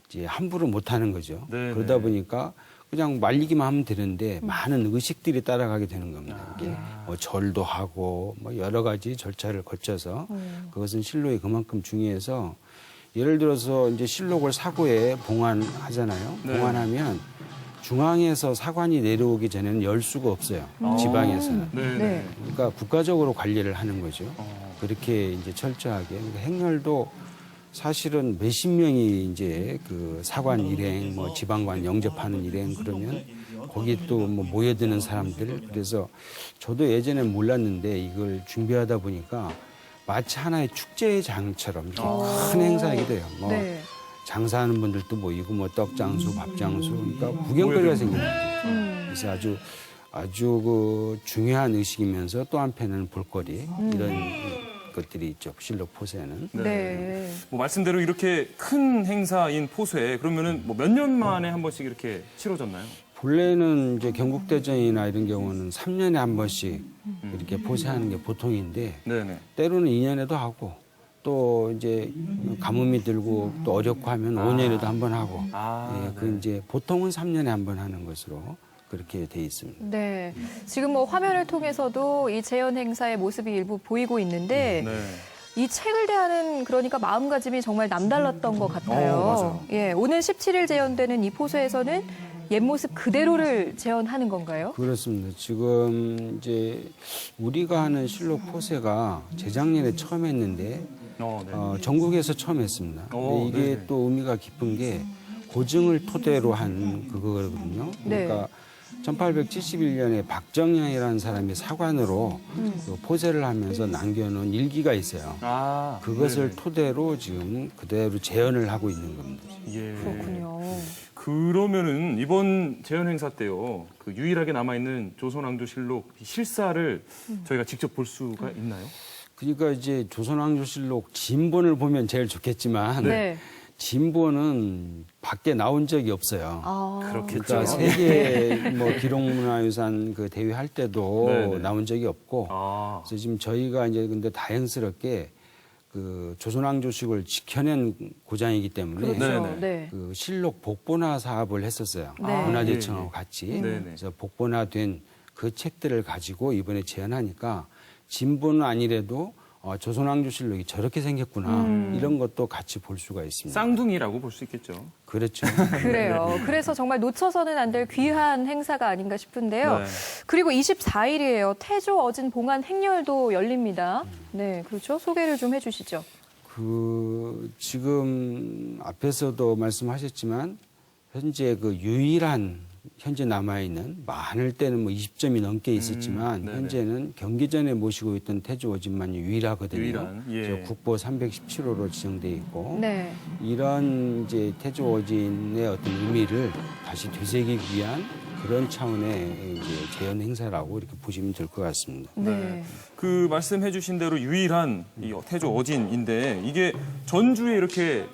이제 함부로 못하는 거죠. 네네. 그러다 보니까 그냥 말리기만 하면 되는데 많은 의식들이 따라가게 되는 겁니다. 이게 뭐 절도 하고 뭐 여러 가지 절차를 거쳐서 그것은 실록이 그만큼 중요해서 예를 들어서 이제 실록을 사고에 봉안하잖아요. 네. 봉안하면 중앙에서 사관이 내려오기 전에는 열 수가 없어요. 지방에서는. 네. 그러니까 국가적으로 관리를 하는 거죠. 그렇게 이제 철저하게. 그러니까 행렬도 사실은 몇십 명이 이제 그 사관 일행, 뭐 지방관 영접하는 일행 그러면 거기 또 뭐 모여드는 사람들. 그래서 저도 예전에 몰랐는데 이걸 준비하다 보니까 마치 하나의 축제장처럼 이렇게 큰 행사이게 돼요. 뭐 장사하는 분들도 모이고 뭐 떡장수, 밥장수, 그러니까 구경거리가 생깁니다. 그래서 아주 그 중요한 의식이면서 또 한편은 볼거리 이런 것들이 있죠. 실록 포쇄는. 뭐 말씀대로 이렇게 큰 행사인 포쇄 그러면은 뭐 몇 년 만에 한 번씩 이렇게 치러졌나요? 본래는 이제 경국대전이나 이런 경우는 3년에 한 번씩 이렇게 포쇄하는 게 보통인데 때로는 2년에도 하고 또 이제 가뭄이 들고 또 어렵고 하면 5년에도 한 번 하고 그 이제 보통은 3년에 한 번 하는 것으로 그렇게 돼 있습니다. 네. 지금 뭐 화면을 통해서도 이 재현 행사의 모습이 일부 보이고 있는데 이 책을 대하는 그러니까 마음가짐이 정말 남달랐던 것 같아요. 맞아요. 예, 오늘 17일 재현되는 이 포쇄에서는 옛 모습 그대로를 재현하는 건가요? 그렇습니다. 지금 이제 우리가 하는 실록 포쇄가 재작년에 처음 했는데 전국에서 처음 했습니다. 근데 이게 또 의미가 깊은 게 고증을 토대로 한 그거거든요. 그러니까 1871년에 박정량이라는 사람이 사관으로 그 포쇄를 하면서 남겨놓은 일기가 있어요. 그것을 토대로 지금 그대로 재현을 하고 있는 겁니다. 그렇군요. 그러면은 이번 재현 행사 때요, 그 유일하게 남아있는 조선왕조실록 실사를 저희가 직접 볼 수가 있나요? 그러니까 이제 조선왕조실록 진본을 보면 제일 좋겠지만 진본은 밖에 나온 적이 없어요. 그렇겠죠. 그러니까 세계 뭐 기록문화유산 그 대회 할 때도 나온 적이 없고, 그래서 지금 저희가 이제 근데 다행스럽게 그 조선왕조실록을 지켜낸 고장이기 때문에 그 실록 복본화 사업을 했었어요. 문화재청하고 같이. 그래서 복본화된 그 책들을 가지고 이번에 재현하니까 진본은 아니래도 조선왕조실록이 저렇게 생겼구나 이런 것도 같이 볼 수가 있습니다. 쌍둥이라고 볼 수 있겠죠. 그렇죠. 그래요. 그래서 정말 놓쳐서는 안 될 귀한 행사가 아닌가 싶은데요. 그리고 24일이에요. 태조 어진 봉안 행렬도 열립니다. 네, 그렇죠. 소개를 좀 해주시죠. 그 지금 앞에서도 말씀하셨지만 현재 그 유일한 현재 남아있는 많을 때는 뭐 20점이 넘게 있었지만 현재는 경기전에 모시고 있던 태조 어진만이 유일하거든요. 국보 317호로 지정돼 있고 이런 이제 태조 어진의 어떤 의미를 다시 되새기기 위한 그런 차원의 이제 재현 행사라고 이렇게 보시면 될 것 같습니다. 그 말씀해주신 대로 유일한 이 태조 어진인데 이게 전주에 이렇게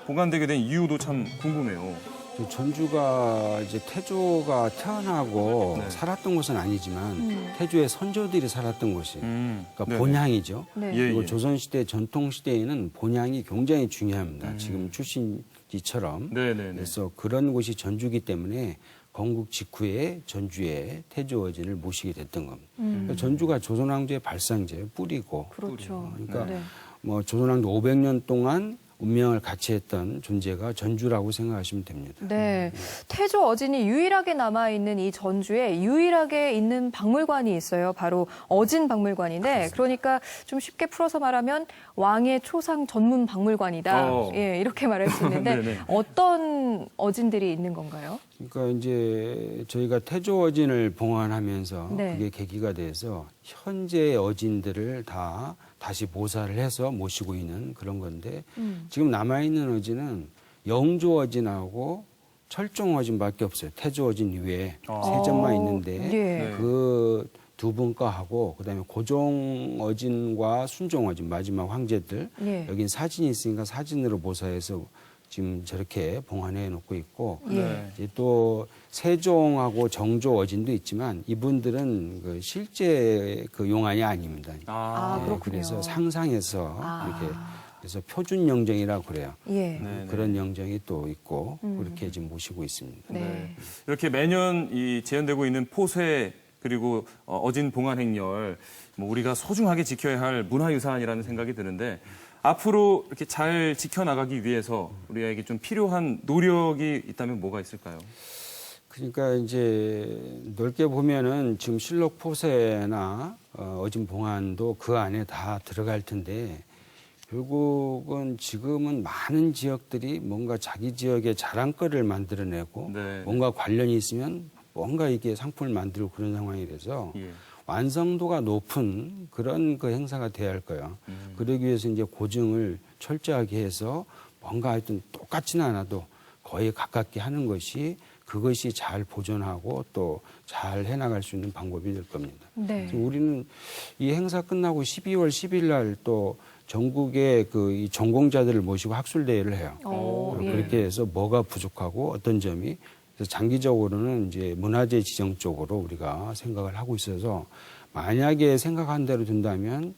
보관되게 된 이유도 참 궁금해요. 전주가 이제 태조가 태어나고 살았던 곳은 아니지만 태조의 선조들이 살았던 곳이 그러니까 본향이죠. 그리고 조선시대 전통시대에는 본향이 굉장히 중요합니다. 지금 출신지처럼. 그래서 그런 곳이 전주기 때문에 건국 직후에 전주에 태조 어진을 모시게 됐던 겁니다. 그러니까 전주가 조선왕조의 발상제의 뿌리고. 그렇죠. 그러니까 뭐 조선왕조 500년 동안 운명을 같이 했던 존재가 전주라고 생각하시면 됩니다. 네, 태조 어진이 유일하게 남아있는 이 전주에 유일하게 있는 박물관이 있어요. 바로 어진 박물관인데 그러니까 좀 쉽게 풀어서 말하면 왕의 초상 전문 박물관이다. 예, 이렇게 말할 수 있는데 어떤 어진들이 있는 건가요? 그러니까 이제 저희가 태조 어진을 봉안하면서 그게 계기가 돼서 현재 어진들을 다 다시 모사를 해서 모시고 있는 그런 건데 지금 남아있는 어진은 영조 어진하고 철종 어진밖에 없어요. 태조 어진 이외에 세 점만 있는데 그 두 분 거하고 그다음에 고종 어진과 순종 어진 마지막 황제들 여긴 사진이 있으니까 사진으로 모사해서 지금 저렇게 봉안해 놓고 있고 예. 이제 또 세종하고 정조 어진도 있지만 이분들은 그 실제 그 용안이 아닙니다. 그렇군요. 그래서 상상해서 이렇게 그래서 표준 영정이라고 그래요. 예. 그런 영정이 또 있고 그렇게 지금 모시고 있습니다. 네. 이렇게 매년 이 재현되고 있는 포쇄 그리고 어진 봉안 행렬 뭐 우리가 소중하게 지켜야 할 문화유산이라는 생각이 드는데 앞으로 이렇게 잘 지켜나가기 위해서 우리에게 좀 필요한 노력이 있다면 뭐가 있을까요? 그러니까 이제 넓게 보면은 지금 실록 포쇄나 어진 봉안도 그 안에 다 들어갈 텐데 결국은 지금은 많은 지역들이 뭔가 자기 지역의 자랑거리를 만들어내고 뭔가 관련이 있으면 뭔가 이게 상품을 만들고 그런 상황이라서 완성도가 높은 그런 그 행사가 돼야 할 거예요. 그러기 위해서 이제 고증을 철저하게 해서 뭔가 하여튼 똑같지는 않아도 거의 가깝게 하는 것이 그것이 잘 보존하고 또 잘 해나갈 수 있는 방법이 될 겁니다. 네. 그래서 우리는 이 행사 끝나고 12월 10일 날 또 전국의 그 이 전공자들을 모시고 학술대회를 해요. 그렇게 해서 뭐가 부족하고 어떤 점이 그래서 장기적으로는 이제 문화재 지정 쪽으로 우리가 생각을 하고 있어서 만약에 생각한 대로 된다면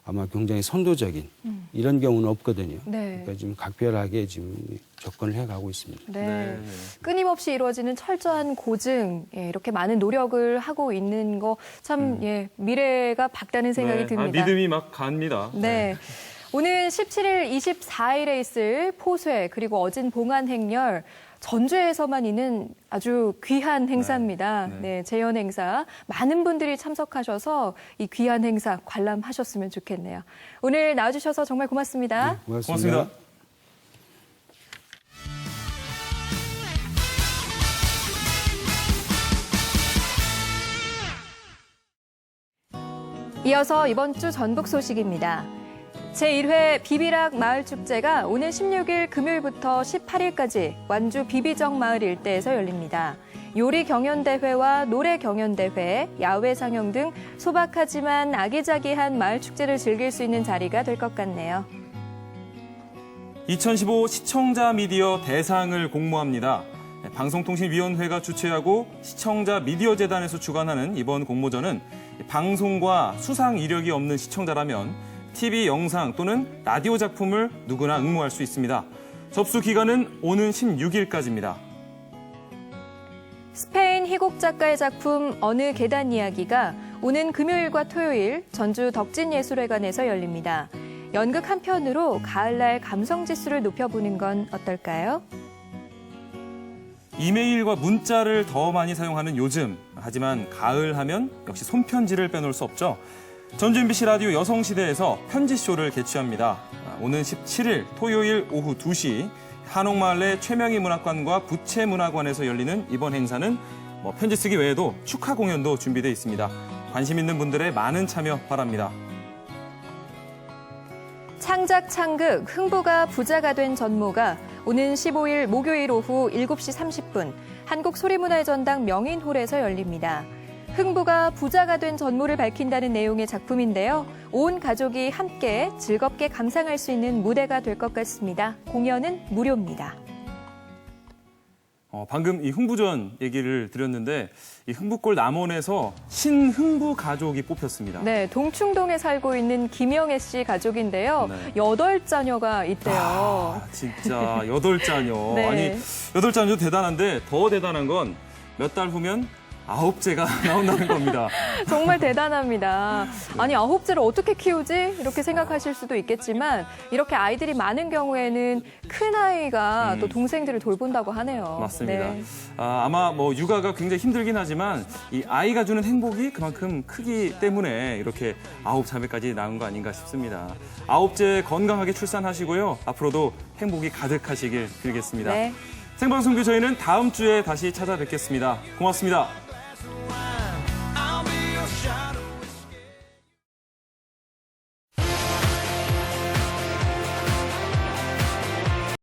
아마 굉장히 선도적인 이런 경우는 없거든요. 네. 그러니까 지금 각별하게 지금 접근을 해가고 있습니다. 네. 끊임없이 이루어지는 철저한 고증, 이렇게 많은 노력을 하고 있는 거 참 미래가 밝다는 생각이 듭니다. 믿음이 막 갑니다. 네. 오는 17일, 24일에 있을 포쇄 그리고 어진 봉안 행렬 전주에서만 있는 아주 귀한 행사입니다. 네, 재현 행사 많은 분들이 참석하셔서 이 귀한 행사 관람하셨으면 좋겠네요. 오늘 나와주셔서 정말 고맙습니다. 고맙습니다. 이어서 이번 주 전북 소식입니다. 제1회 비비락 마을축제가 오는 16일 금요일부터 18일까지 완주 비비정 마을 일대에서 열립니다. 요리 경연대회와 노래 경연대회, 야외 상영 등 소박하지만 아기자기한 마을축제를 즐길 수 있는 자리가 될 것 같네요. 2015 시청자 미디어 대상을 공모합니다. 방송통신위원회가 주최하고 시청자 미디어 재단에서 주관하는 이번 공모전은 방송과 수상 이력이 없는 시청자라면 TV 영상 또는 라디오 작품을 누구나 응모할 수 있습니다. 접수 기간은 오는 16일까지입니다. 스페인 희곡 작가의 작품 어느 계단 이야기가 오는 금요일과 토요일 전주 덕진예술회관에서 열립니다. 연극 한 편으로 가을날 감성 지수를 높여보는 건 어떨까요? 이메일과 문자를 더 많이 사용하는 요즘. 하지만 가을 하면 역시 손편지를 빼놓을 수 없죠. 전주 MBC 라디오 여성시대에서 편지쇼를 개최합니다. 오는 17일 토요일 오후 2시 한옥마을의 최명희 문학관과 부채문화관에서 열리는 이번 행사는 편지 쓰기 외에도 축하 공연도 준비되어 있습니다. 관심 있는 분들의 많은 참여 바랍니다. 창작 창극 흥부가 부자가 된 전모가 오는 15일 목요일 오후 7시 30분 한국소리문화의 전당 명인홀에서 열립니다. 흥부가 부자가 된 전모를 밝힌다는 내용의 작품인데요. 온 가족이 함께 즐겁게 감상할 수 있는 무대가 될 것 같습니다. 공연은 무료입니다. 방금 이 흥부전 얘기를 드렸는데 이 흥부골 남원에서 신흥부 가족이 뽑혔습니다. 네, 동충동에 살고 있는 김영애 씨 가족인데요. 8자녀가 있대요. 진짜 8자녀. 네. 아니 8자녀도 대단한데 더 대단한 건 몇 달 후면 9째가 나온다는 겁니다. 정말 대단합니다. 아니 9째를 어떻게 키우지? 이렇게 생각하실 수도 있겠지만 이렇게 아이들이 많은 경우에는 큰아이가 또 동생들을 돌본다고 하네요. 맞습니다. 네. 아마 육아가 굉장히 힘들긴 하지만 이 아이가 주는 행복이 그만큼 크기 때문에 이렇게 9자매까지 낳은 거 아닌가 싶습니다. 9째 건강하게 출산하시고요. 앞으로도 행복이 가득하시길 빌겠습니다. 네. 생방송규 저희는 다음 주에 다시 찾아뵙겠습니다. 고맙습니다.